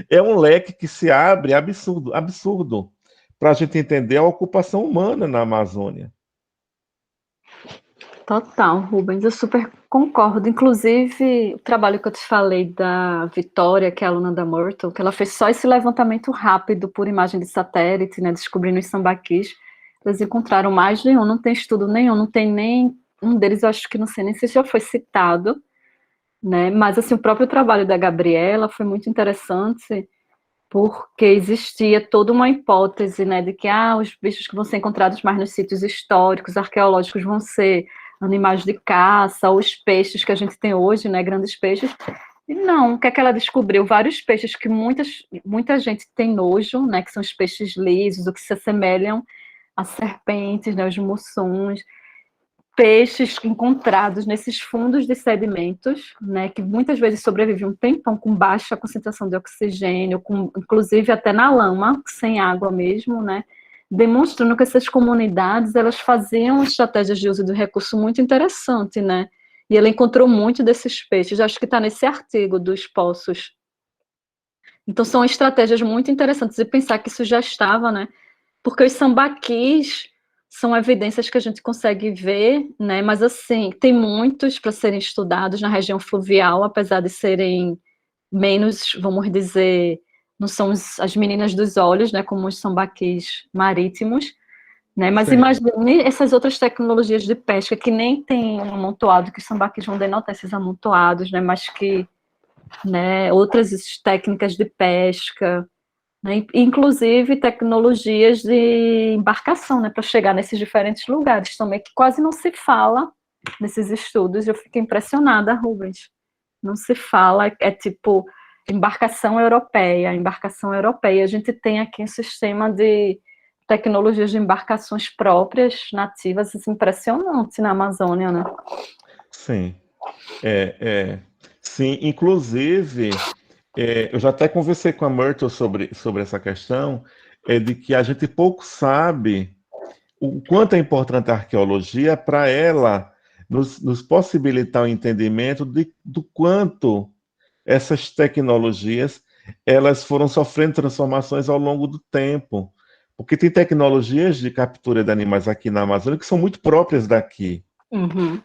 É um leque que se abre absurdo, absurdo, para a gente entender a ocupação humana na Amazônia. Total, Rubens, eu super concordo. Inclusive, o trabalho que eu te falei da Vitória, que é aluna da Myrtle, que ela fez só esse levantamento rápido por imagem de satélite, né, descobrindo os sambaquis. Eles encontraram mais de um, não tem estudo nenhum, não tem nem um deles, eu acho que não sei nem se já foi citado, né? Mas assim, o próprio trabalho da Gabriela foi muito interessante, porque existia toda uma hipótese, né, de que os bichos que vão ser encontrados mais nos sítios históricos, arqueológicos, vão ser animais de caça, ou os peixes que a gente tem hoje, né, grandes peixes. E não, o que é que ela descobriu? Vários peixes que muita gente tem nojo, né, que são os peixes lisos, ou que se assemelham a serpentes, né, os mussuns, peixes encontrados nesses fundos de sedimentos, né, que muitas vezes sobrevivem um tempão com baixa concentração de oxigênio, inclusive até na lama, sem água mesmo, né, demonstrando que essas comunidades elas faziam estratégias de uso do recurso muito interessante, né, e ela encontrou muito desses peixes, acho que está nesse artigo dos poços. Então são estratégias muito interessantes, e pensar que isso já estava, né, porque os sambaquis são evidências que a gente consegue ver, né? Mas assim, tem muitos para serem estudados na região fluvial, apesar de serem menos, vamos dizer, não são as meninas dos olhos, né? Como os sambaquis marítimos, né? Mas Sim. imagine essas outras tecnologias de pesca que nem tem um amontoado, que os sambaquis vão denotar esses amontoados, né? Mas que, né? Outras técnicas de pesca, né? Inclusive tecnologias de embarcação, né, para chegar nesses diferentes lugares também, que quase não se fala nesses estudos. Eu fiquei impressionada, Rubens. Não se fala, é tipo embarcação europeia, embarcação europeia. A gente tem aqui um sistema de tecnologias de embarcações próprias, nativas, impressionante na Amazônia, né? Sim. Sim, inclusive, eu já até conversei com a Myrtle sobre essa questão, de que a gente pouco sabe o quanto é importante a arqueologia para ela nos possibilitar o entendimento do quanto essas tecnologias elas foram sofrendo transformações ao longo do tempo. Porque tem tecnologias de captura de animais aqui na Amazônia que são muito próprias daqui. Uhum.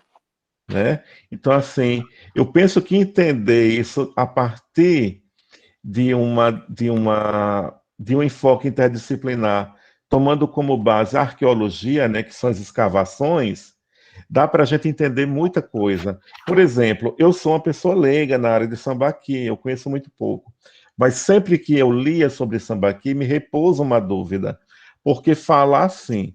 Né? Então, assim, eu penso que entender isso a partir de um enfoque interdisciplinar, tomando como base a arqueologia, né, que são as escavações, dá para a gente entender muita coisa. Por exemplo, eu sou uma pessoa leiga na área de sambaqui, eu conheço muito pouco, mas sempre que eu lia sobre sambaqui, me repousa uma dúvida, porque falar assim,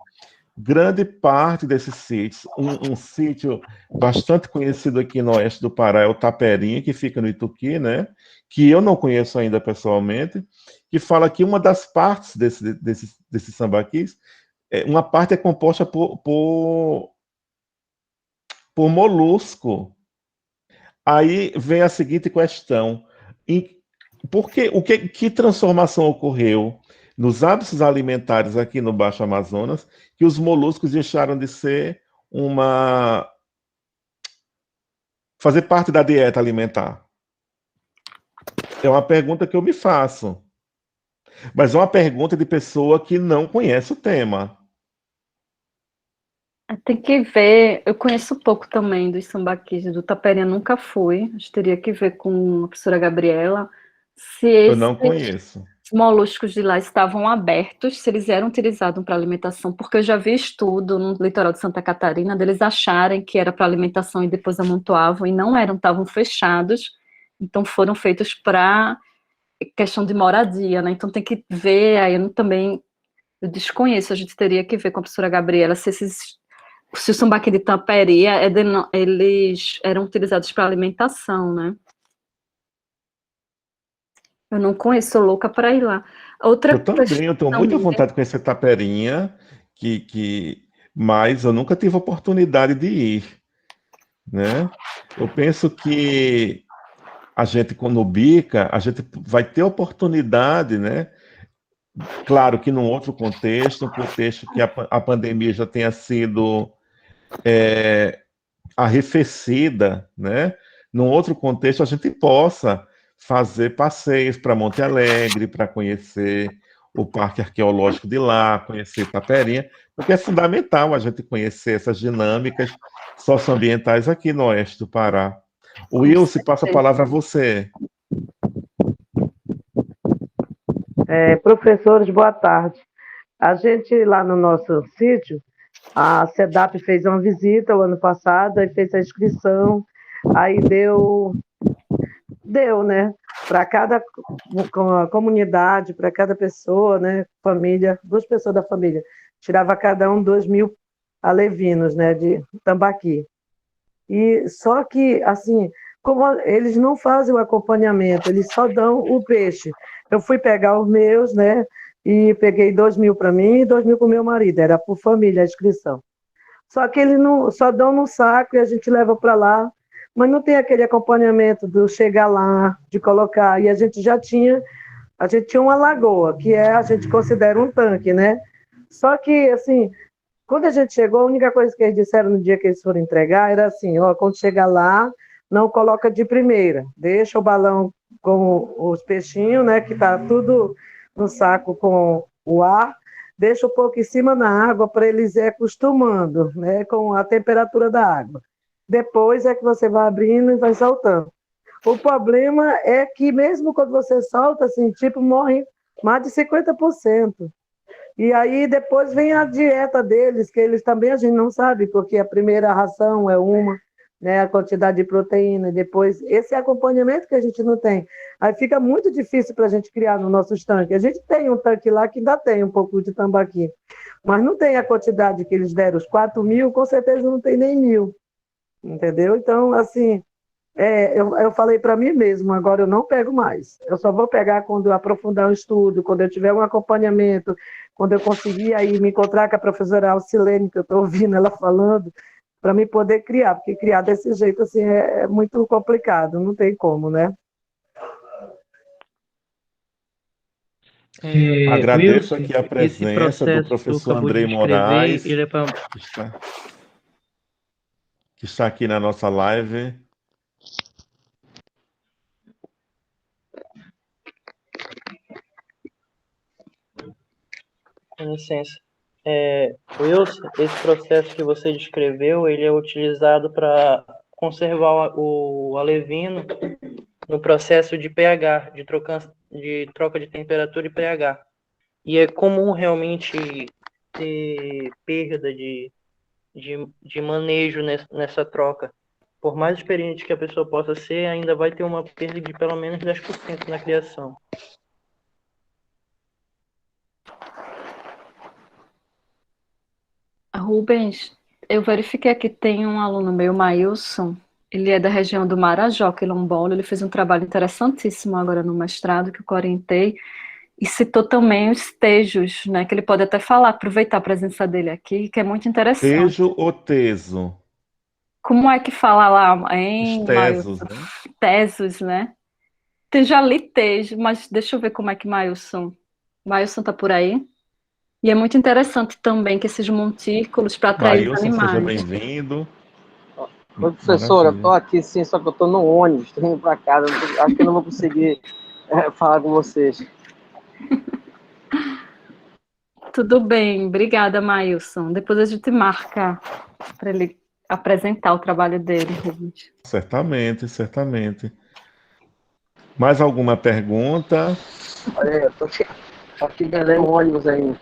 grande parte desses sítios, um sítio bastante conhecido aqui no oeste do Pará é o Taperinha, que fica no Ituqui, né? Que eu não conheço ainda pessoalmente, que fala que uma das partes desses sambaquis, uma parte é composta por molusco. Aí vem a seguinte questão: que transformação ocorreu nos hábitos alimentares aqui no Baixo Amazonas que os moluscos deixaram de ser fazer parte da dieta alimentar? É uma pergunta que eu me faço, mas é uma pergunta de pessoa que não conhece o tema. Tem que ver, eu conheço pouco também dos sambaquis, do Taperinha nunca fui, acho que teria que ver com a professora Gabriela se Eu esses não conheço. moluscos de lá estavam abertos, se eles eram utilizados para alimentação, porque eu já vi estudo no litoral de Santa Catarina deles acharem que era para alimentação e depois amontoavam, e não eram, estavam fechados, então foram feitos para questão de moradia, né? Então tem que ver, aí eu desconheço, a gente teria que ver com a professora Gabriela se o sambaqui de Taperia, eles eram utilizados para alimentação, né? Eu não conheço, sou louca para ir lá. Outra Eu também, eu tenho questão muita vontade de conhecer Taperinha, mas eu nunca tive oportunidade de ir, né? Eu penso que a gente, quando bica, a gente vai ter oportunidade, né? Claro que num outro contexto, um contexto que a pandemia já tenha sido arrefecida, né? Num outro contexto, a gente possa fazer passeios para Monte Alegre, para conhecer o Parque Arqueológico de lá, conhecer Taperinha, porque é fundamental a gente conhecer essas dinâmicas socioambientais aqui no oeste do Pará. Com Wilson, passa a certeza. palavra a você. Professores, boa tarde. A gente lá no nosso sítio, a SEDAP fez uma visita o ano passado, aí fez a inscrição, aí deu, né, para cada comunidade, para cada pessoa, né, família, 2 pessoas da família, tirava cada um 2.000 alevinos, né, de tambaqui. E só que, assim, como eles não fazem o acompanhamento, eles só dão o peixe. Eu fui pegar os meus, né, e peguei 2.000 para mim e 2.000 para o meu marido, era por família a inscrição. Só que eles não, só dão no saco e a gente leva para lá, mas não tem aquele acompanhamento do chegar lá, de colocar. E a gente tinha uma lagoa, que a gente considera um tanque, né? Só que, assim, quando a gente chegou, a única coisa que eles disseram no dia que eles foram entregar era assim, ó, quando chegar lá, não coloca de primeira, deixa o balão com os peixinhos, né, que tá tudo no saco com o ar, deixa um pouco em cima na água para eles ir acostumando, né, com a temperatura da água. Depois é que você vai abrindo e vai soltando. O problema é que mesmo quando você solta, assim, tipo, morre mais de 50%. E aí depois vem a dieta deles, que eles também a gente não sabe, porque a primeira ração é uma, né, a quantidade de proteína, depois esse acompanhamento que a gente não tem. Aí fica muito difícil para a gente criar nos nossos tanques. A gente tem um tanque lá que ainda tem um pouco de tambaqui, mas não tem a quantidade que eles deram, os 4.000, com certeza não tem nem 1.000, entendeu? Então, assim, eu falei para mim mesmo, agora eu não pego mais. Eu só vou pegar quando eu aprofundar o estudo, quando eu tiver um acompanhamento, quando eu conseguir aí me encontrar com a professora Alcilene, que eu estou ouvindo ela falando, para mim poder criar, porque criar desse jeito assim é muito complicado, não tem como, né? Agradeço Wilson, aqui a esse presença do processo que tu professor acabou de Andrei descrever, Moraes, ele é para que está, que está aqui na nossa live. com licença. Wilson, esse processo que você descreveu, ele é utilizado para conservar o alevino no processo de pH, de troca de temperatura e pH. E é comum realmente ter perda de manejo nessa troca. Por mais experiente que a pessoa possa ser, ainda vai ter uma perda de pelo menos 10% na criação. Rubens, eu verifiquei aqui, tem um aluno meu, Mailson, ele é da região do Marajó, quilombola, ele fez um trabalho interessantíssimo agora no mestrado, que eu orientei, e citou também os tejos, né, que ele pode até falar, aproveitar a presença dele aqui, que é muito interessante. Tejo ou teso? Como é que fala lá Os em tesos, Mailson? né? Tesos, né? Eu já li tejo, mas deixa eu ver como é que Mailson tá por aí. E é muito interessante também que esses montículos para atrair os Maílson, seja animais. bem-vindo. Oi, professora, eu tô Maravilha. aqui sim, só que eu tô no ônibus, tô indo pra casa, acho que eu não vou conseguir falar com vocês. Tudo bem, obrigada, Mailson. Depois a gente marca para ele apresentar o trabalho dele, Rubens. Certamente, certamente. Mais alguma pergunta? Olha, eu tô aqui dentro do ônibus ainda.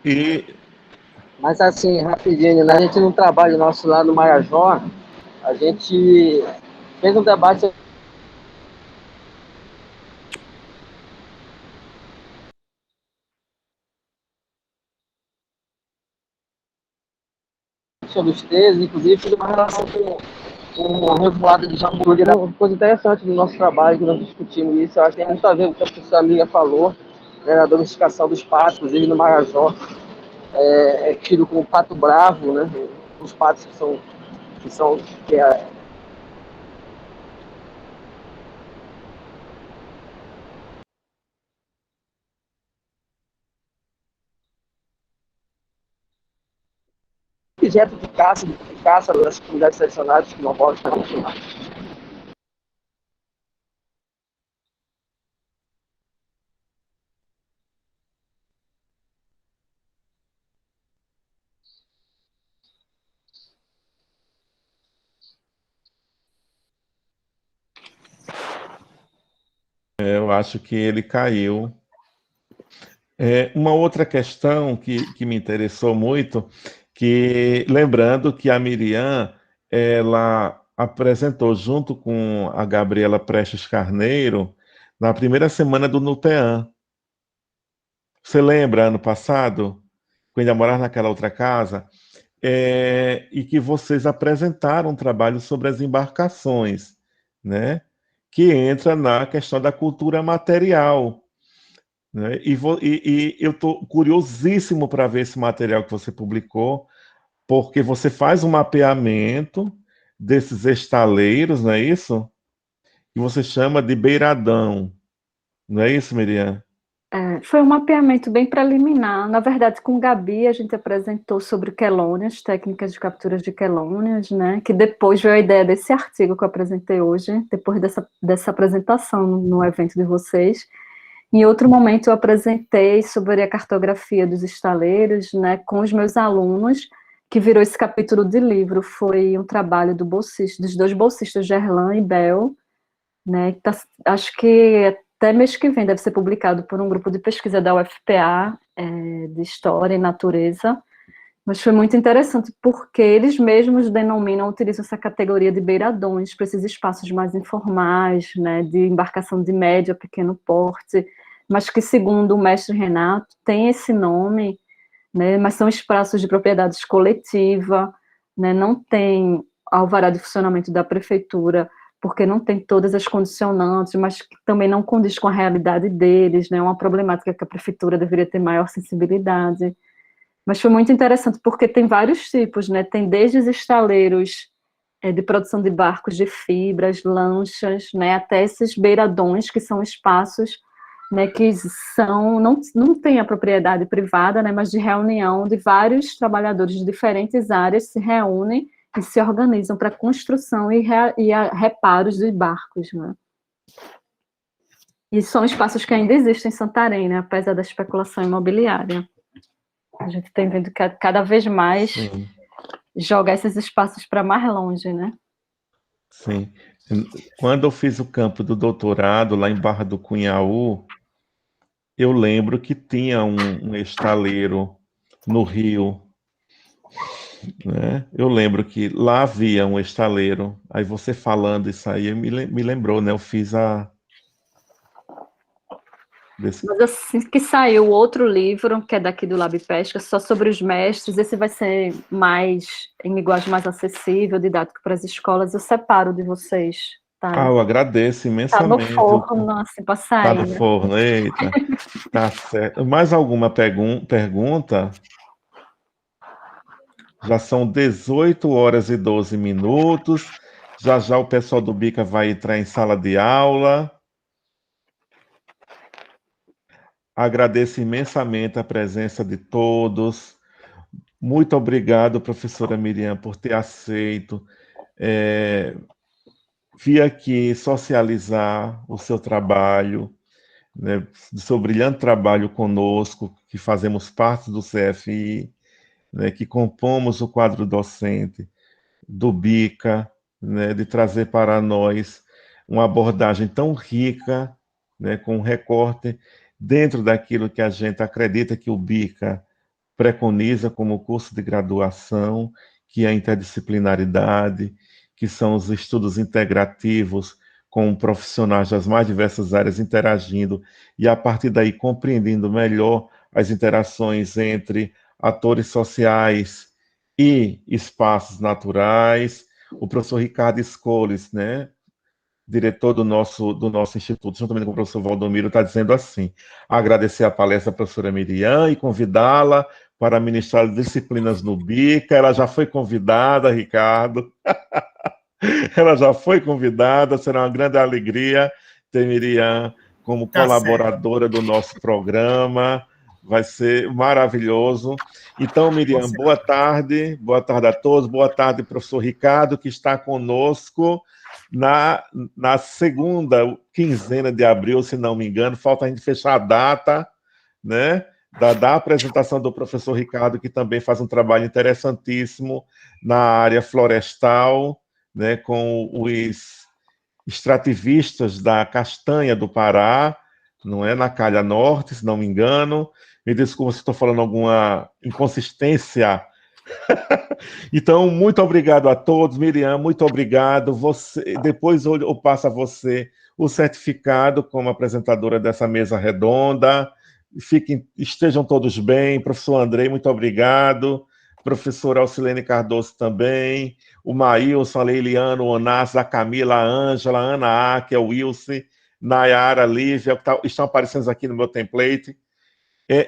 E Mas assim, rapidinho, né? A gente no trabalho nosso lá no Marajó, a gente fez um debate sobre os textos, inclusive fiz uma relação com a revoada de Jamburi, né? Uma coisa interessante do nosso trabalho, que nós discutimos isso, eu acho que tem muito a ver com o que a professora amiga falou, né, na domesticação dos patos, inclusive no Marajó, é tido como pato bravo, né? Os patos que são que é, objeto de caça das comunidades tradicionais quilombolas tradicionais. Eu acho que ele caiu. Uma outra questão que me interessou muito, que lembrando que a Miriam, ela apresentou junto com a Gabriela Prestes Carneiro na primeira semana do Nutean. Você lembra, ano passado, quando ainda morava naquela outra casa, e que vocês apresentaram um trabalho sobre as embarcações, né? Que entra na questão da cultura material, né? E eu estou curiosíssimo para ver esse material que você publicou, porque você faz um mapeamento desses estaleiros, não é isso? Que você chama de beiradão, não é isso, Miriam? Foi um mapeamento bem preliminar. Na verdade, com Gabi, a gente apresentou sobre quelônias, técnicas de capturas de quelônias, né? Que depois veio a ideia desse artigo que eu apresentei hoje, depois dessa apresentação no evento de vocês. Em outro momento, eu apresentei sobre a cartografia dos estaleiros, né? Com os meus alunos, que virou esse capítulo de livro. Foi um trabalho dos dois bolsistas, Gerlan e Bel, né? Acho que até mês que vem deve ser publicado por um grupo de pesquisa da UFPA, de História e Natureza, mas foi muito interessante porque eles mesmos denominam, utilizam essa categoria de beiradões para esses espaços mais informais, né, de embarcação de médio a pequeno porte, mas que, segundo o mestre Renato, tem esse nome, né, mas são espaços de propriedades coletiva, né, não tem alvará de funcionamento da prefeitura, porque não tem todas as condicionantes, mas que também não condiz com a realidade deles, né, uma problemática que a prefeitura deveria ter maior sensibilidade. Mas foi muito interessante, porque tem vários tipos, né, tem desde os estaleiros de produção de barcos de fibras, lanchas, né, até esses beiradões, que são espaços, né, que não tem a propriedade privada, né, mas de reunião de vários trabalhadores de diferentes áreas se reúnem e se organizam para construção e reparos de barcos, né? E são espaços que ainda existem em Santarém, né? Apesar da especulação imobiliária. A gente tem vendo que cada vez mais jogar esses espaços para mais longe, né? Sim. Quando eu fiz o campo do doutorado lá em Barra do Cunhaú, eu lembro que tinha um estaleiro no Rio, né? Eu lembro que lá havia um estaleiro. Aí você falando isso aí me lembrou, né? Eu fiz Mas assim que saiu outro livro, que é daqui do Lab Pesca, só sobre os mestres, esse vai ser mais em linguagem mais acessível, didático para as escolas, eu separo de vocês, tá? eu agradeço Tá no imensamente. forno, assim, para Tá sair, no né? forno, eita. Tá certo. Mais alguma pergunta? Já são 18 horas e 12 minutos. Já já o pessoal do Bica vai entrar em sala de aula. Agradeço imensamente a presença de todos. Muito obrigado, professora Miriam, por ter aceito vir aqui socializar o seu trabalho, né, do seu brilhante trabalho conosco, que fazemos parte do CFI, né, que compomos o quadro docente do Bica, né, de trazer para nós uma abordagem tão rica, né, com um recorte dentro daquilo que a gente acredita que o Bica preconiza como curso de graduação, que é a interdisciplinaridade, que são os estudos integrativos com profissionais das mais diversas áreas interagindo e, a partir daí, compreendendo melhor as interações entre atores sociais e espaços naturais. O professor Ricardo Escoles, né, diretor do nosso instituto, juntamente com o professor Valdomiro, está dizendo assim: agradecer a palestra da professora Miriam e convidá-la para ministrar disciplinas no Bica. Ela já foi convidada, Ricardo. Ela já foi convidada, será uma grande alegria ter Miriam como colaboradora do nosso programa. Vai ser maravilhoso. Então, Miriam, boa tarde a todos, boa tarde, professor Ricardo, que está conosco na segunda quinzena de abril, se não me engano, falta a gente fechar a data, né, da apresentação do professor Ricardo, que também faz um trabalho interessantíssimo na área florestal, né, com os extrativistas da castanha do Pará, não é, na Calha Norte, se não me engano. Me desculpa se estou falando alguma inconsistência. Então, muito obrigado a todos. Miriam, muito obrigado. Depois eu passo a você o certificado como apresentadora dessa mesa redonda. Estejam todos bem. Professor Andrei, muito obrigado. Professora Alcilene Cardoso também. O Maílson, a Leiliano, o Onassis, a Camila, a Ângela, a Ana A, que é o Wilson, Nayara, Lívia, estão aparecendo aqui no meu template.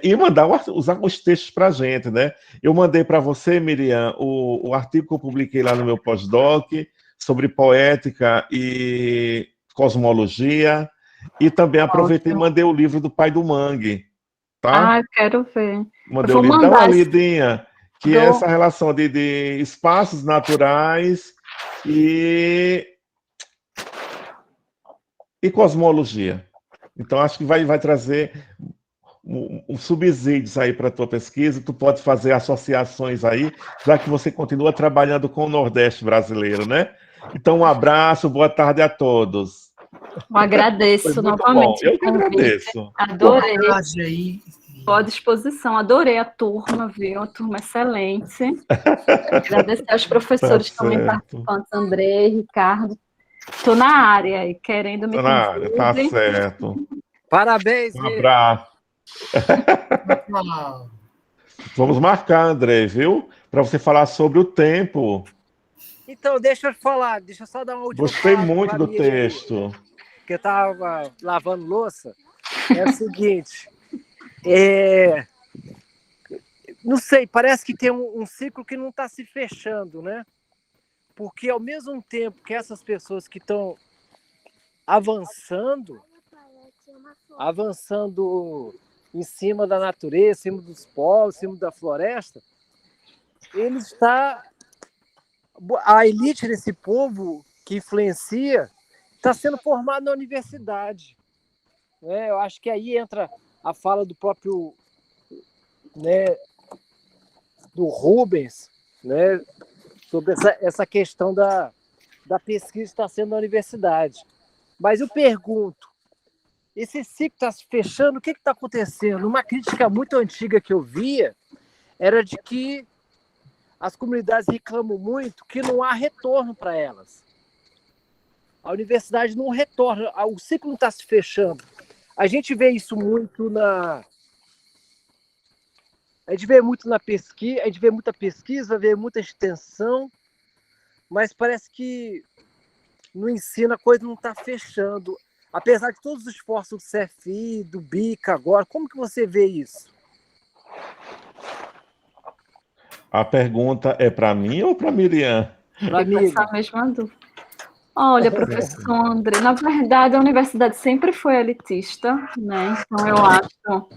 E mandar os textos para a gente, né? Eu mandei para você, Miriam, o artigo que eu publiquei lá no meu pós-doc sobre poética e cosmologia, e também aproveitei e mandei o livro do Pai do Mangue, tá? Eu quero ver. Mandei o livro, dá uma lidinha, que é essa relação de espaços naturais e cosmologia. Então, acho que vai trazer subsídios aí para a tua pesquisa, tu pode fazer associações aí, já que você continua trabalhando com o Nordeste brasileiro, né? Então, um abraço, boa tarde a todos. Eu agradeço novamente. Eu que agradeço. Adorei. Estou à disposição, adorei a turma, viu? A turma excelente. Agradecer aos professores também participantes, André, Ricardo. Estou na área e querendo me na área, tá certo. Parabéns, um abraço. Vamos marcar, André, viu? Para você falar sobre o tempo. Então, deixa eu falar, deixa eu só dar uma última Gostei muito do texto. Aí, que eu estava lavando louça. É o seguinte, não sei, parece que tem um ciclo que não está se fechando, né? Porque ao mesmo tempo que essas pessoas que estão avançando em cima da natureza, em cima dos povos, em cima da floresta, a elite desse povo que influencia está sendo formada na universidade. Né? Eu acho que aí entra a fala do próprio, né, do Rubens, né, sobre essa questão da pesquisa que está sendo na universidade. Mas eu pergunto, esse ciclo está se fechando, o que está acontecendo? Uma crítica muito antiga que eu via era de que as comunidades reclamam muito que não há retorno para elas. A universidade não retorna, o ciclo não está se fechando. A gente vê isso muito A gente vê muito na pesquisa, a gente vê muita pesquisa, vê muita extensão, mas parece que no ensino a coisa não está fechando. Apesar de todos os esforços do CFI, do BICA agora, como que você vê isso? A pergunta é para mim ou para Miriam? Para mim. Essa mesma dúvida. Olha, professor André, na verdade a universidade sempre foi elitista, né? Então eu acho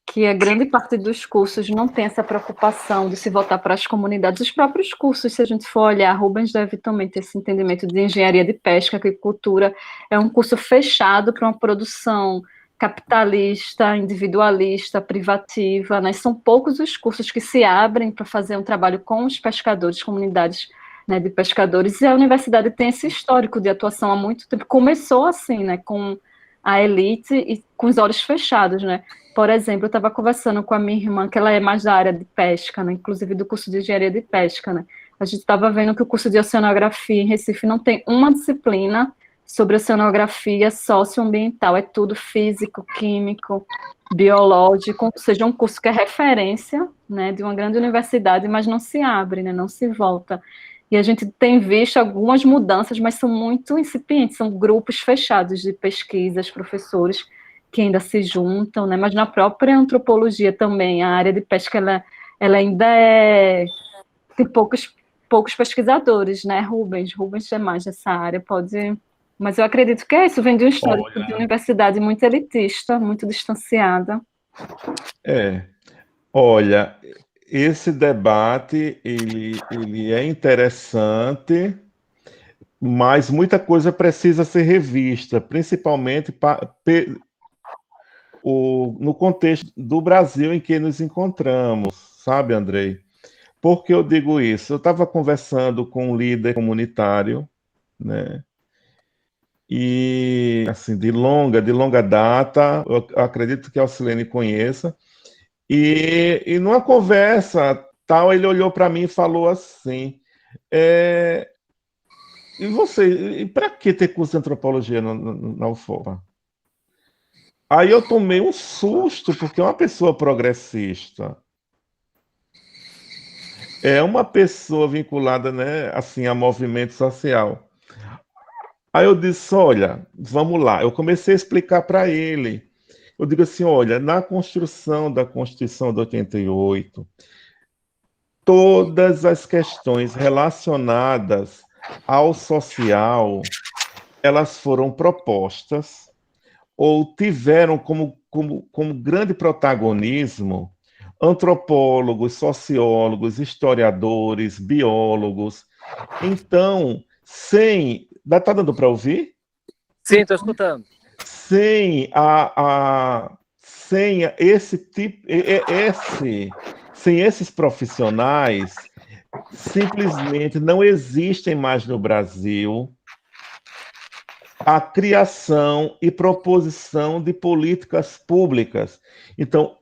que a grande parte dos cursos não tem essa preocupação de se voltar para as comunidades. Os próprios cursos, se a gente for olhar, Rubens deve também ter esse entendimento de engenharia de pesca, agricultura, é um curso fechado para uma produção capitalista, individualista, privativa, né? São poucos os cursos que se abrem para fazer um trabalho com os pescadores, comunidades, né, de pescadores, e a universidade tem esse histórico de atuação há muito tempo. Começou assim, né, com a elite e com os olhos fechados, né? Por exemplo, eu estava conversando com a minha irmã, que ela é mais da área de pesca, né, inclusive do curso de engenharia de pesca, né? A gente estava vendo que o curso de oceanografia em Recife não tem uma disciplina sobre oceanografia socioambiental, é tudo físico, químico, biológico, ou seja, um curso que é referência, né, de uma grande universidade, mas não se abre, né, não se volta. E a gente tem visto algumas mudanças, mas são muito incipientes, são grupos fechados de pesquisas, professores que ainda se juntam, né? Mas na própria antropologia também, a área de pesca, ela ainda tem poucos pesquisadores, né, Rubens? Rubens é mais dessa área, pode... Mas eu acredito que isso vem de um histórico de universidade muito elitista, muito distanciada. É, olha, esse debate ele é interessante, mas muita coisa precisa ser revista, principalmente no contexto do Brasil em que nos encontramos, sabe, Andrei? Por que eu digo isso? Eu estava conversando com um líder comunitário, né? E assim, de longa data, eu acredito que a Alcilene conheça. E numa conversa tal, ele olhou para mim e falou assim: é, e você, e para que ter curso de antropologia na UFOPA? Aí eu tomei um susto, porque é uma pessoa progressista, é uma pessoa vinculada, né, assim, a movimento social. Aí eu disse: olha, vamos lá. Eu comecei a explicar para ele. Eu digo assim: olha, na construção da Constituição de 88, todas as questões relacionadas ao social, elas foram propostas ou tiveram como grande protagonismo antropólogos, sociólogos, historiadores, biólogos. Então, Está dando para ouvir? Sim, estou escutando. Sem esse tipo, sem esses profissionais, simplesmente não existem mais no Brasil a criação e proposição de políticas públicas. Então,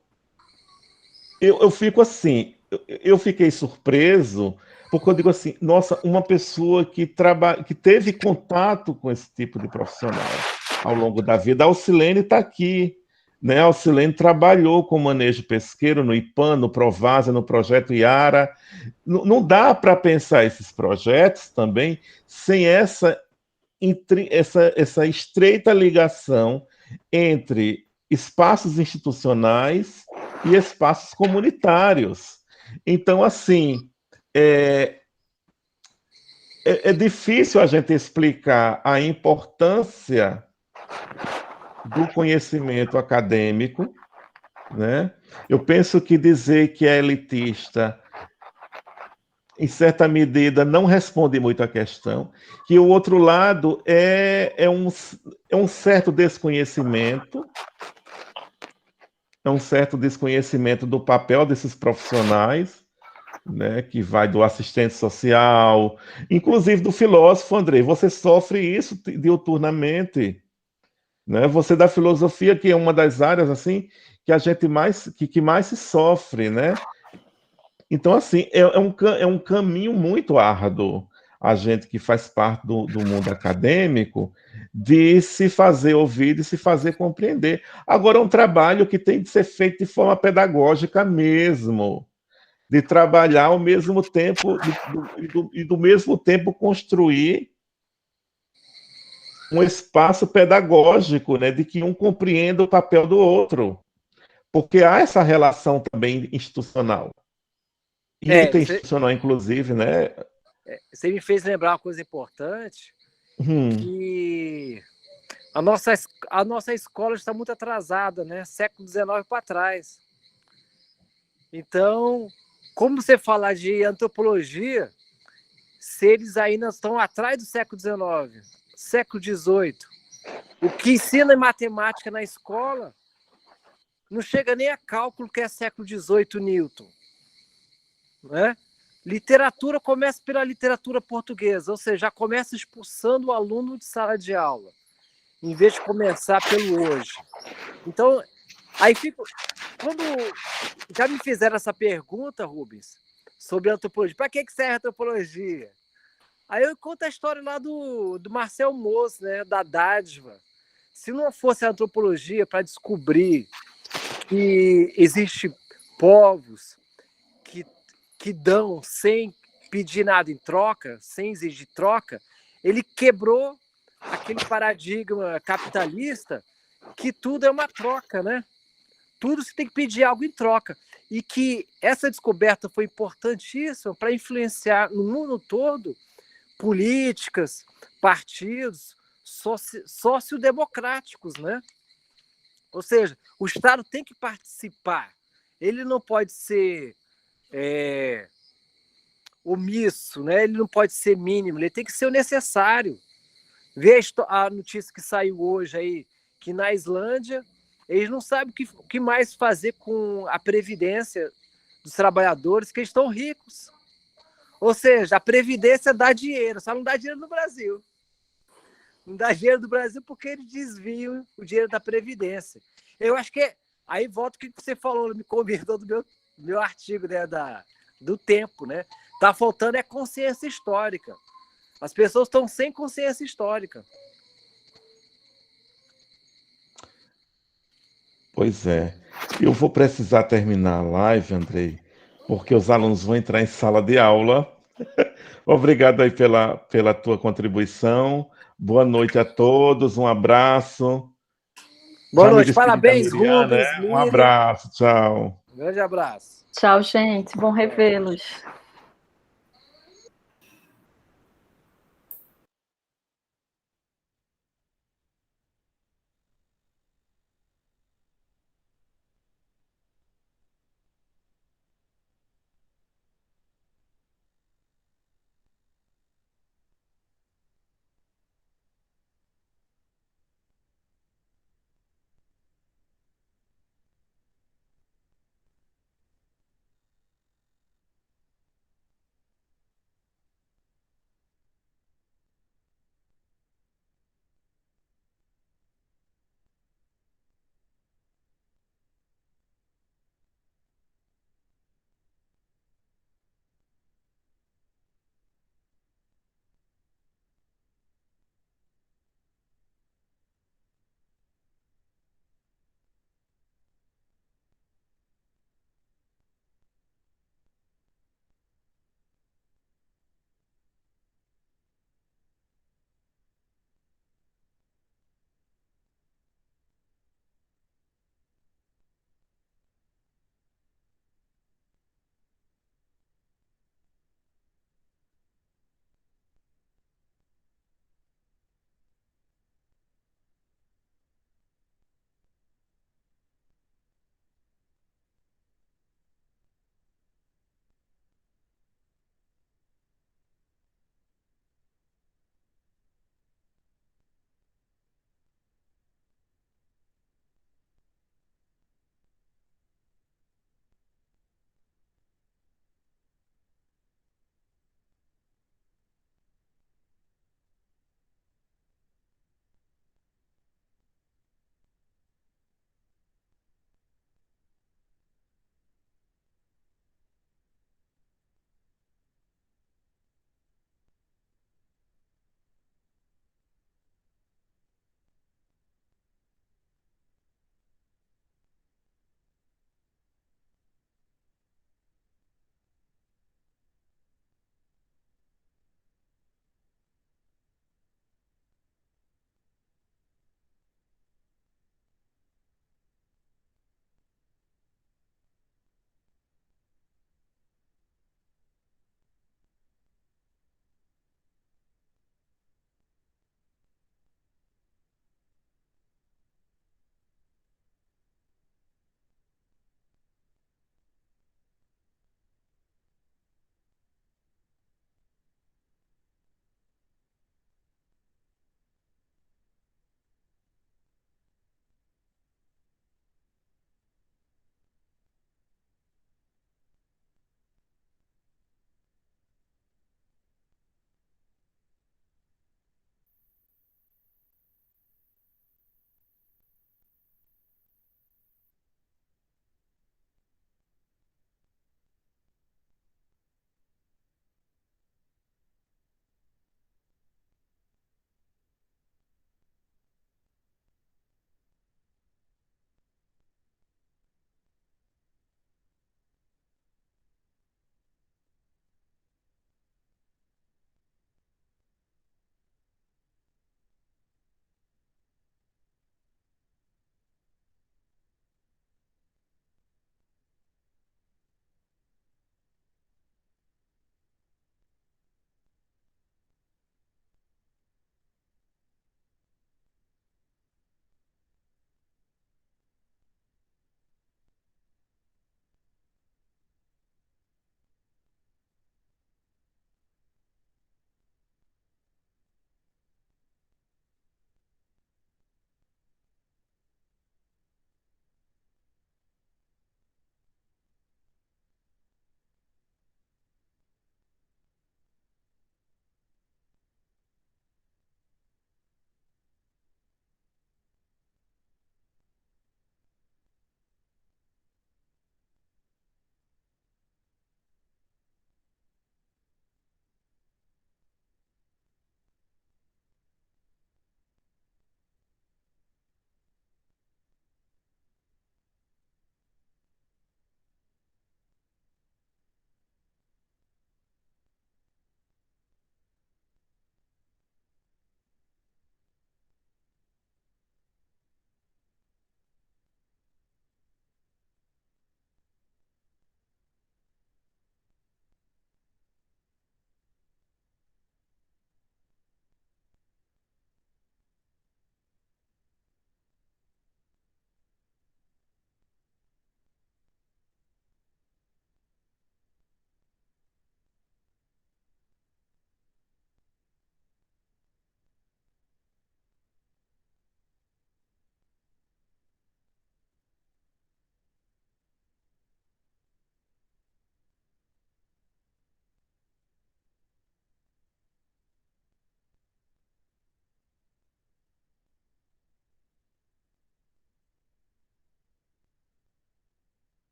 eu fico assim, eu fiquei surpreso, porque eu digo assim, nossa, uma pessoa que teve contato com esse tipo de profissional ao longo da vida. A Alcilene está aqui, né? A Alcilene trabalhou com manejo pesqueiro no IPAN, no Provasa, no projeto Iara. Não dá para pensar esses projetos também sem essa estreita ligação entre espaços institucionais e espaços comunitários. Então, assim, é, é difícil a gente explicar a importância do conhecimento acadêmico, né? Eu penso que dizer que é elitista, em certa medida, não responde muito à questão, que o outro lado é um certo desconhecimento, do papel desses profissionais, né, que vai do assistente social, inclusive do filósofo, Andrei. Você sofre isso diuturnamente, né? Você da filosofia, que é uma das áreas assim que a gente que mais se sofre, né? Então, assim, é um caminho muito árduo, a gente que faz parte do mundo acadêmico, de se fazer ouvir, de se fazer compreender. Agora, é um trabalho que tem de ser feito de forma pedagógica mesmo, de trabalhar ao mesmo tempo, e do mesmo tempo construir um espaço pedagógico, né, de que um compreenda o papel do outro, porque há essa relação também institucional. Interinstitucional, inclusive, né? Você me fez lembrar uma coisa importante, que a nossa escola está muito atrasada, né? Século XIX para trás. Então, como você falar de antropologia, se eles ainda estão atrás do século XIX, século XVIII, o que ensina em matemática na escola não chega nem a cálculo, que é século XVIII, Newton. Né? Literatura começa pela literatura portuguesa, ou seja, já começa expulsando o aluno de sala de aula, em vez de começar pelo hoje. Então, aí fico... Quando já me fizeram essa pergunta, Rubens, sobre antropologia, para que serve a antropologia? Aí eu conto a história lá do Marcel Mauss, né, da dádiva. Se não fosse a antropologia para descobrir que existem povos que dão sem pedir nada em troca, sem exigir troca, ele quebrou aquele paradigma capitalista que tudo é uma troca, né? Tudo você tem que pedir algo em troca. E que essa descoberta foi importantíssima para influenciar no mundo todo políticas, partidos sociodemocráticos, né? Ou seja, o Estado tem que participar. Ele não pode ser omisso, né? Ele não pode ser mínimo, ele tem que ser o necessário. Vê a notícia que saiu hoje aí, que na Islândia eles não sabem o que mais fazer com a previdência dos trabalhadores, que eles estão ricos. Ou seja, a previdência dá dinheiro, só não dá dinheiro no Brasil. Não dá dinheiro do Brasil porque eles desviam o dinheiro da previdência. Eu acho que aí volta o que você falou, me comentou do meu artigo, né, do tempo, né? Tá faltando consciência histórica. As pessoas estão sem consciência histórica. Pois é. Eu vou precisar terminar a live, Andrei, porque os alunos vão entrar em sala de aula. Obrigado aí pela tua contribuição. Boa noite a todos, um abraço. Boa Já me noite, despedi da parabéns, Miriam, Rubens, né? Um Miriam. abraço, tchau. Grande abraço. Tchau, gente. Bom revê-los.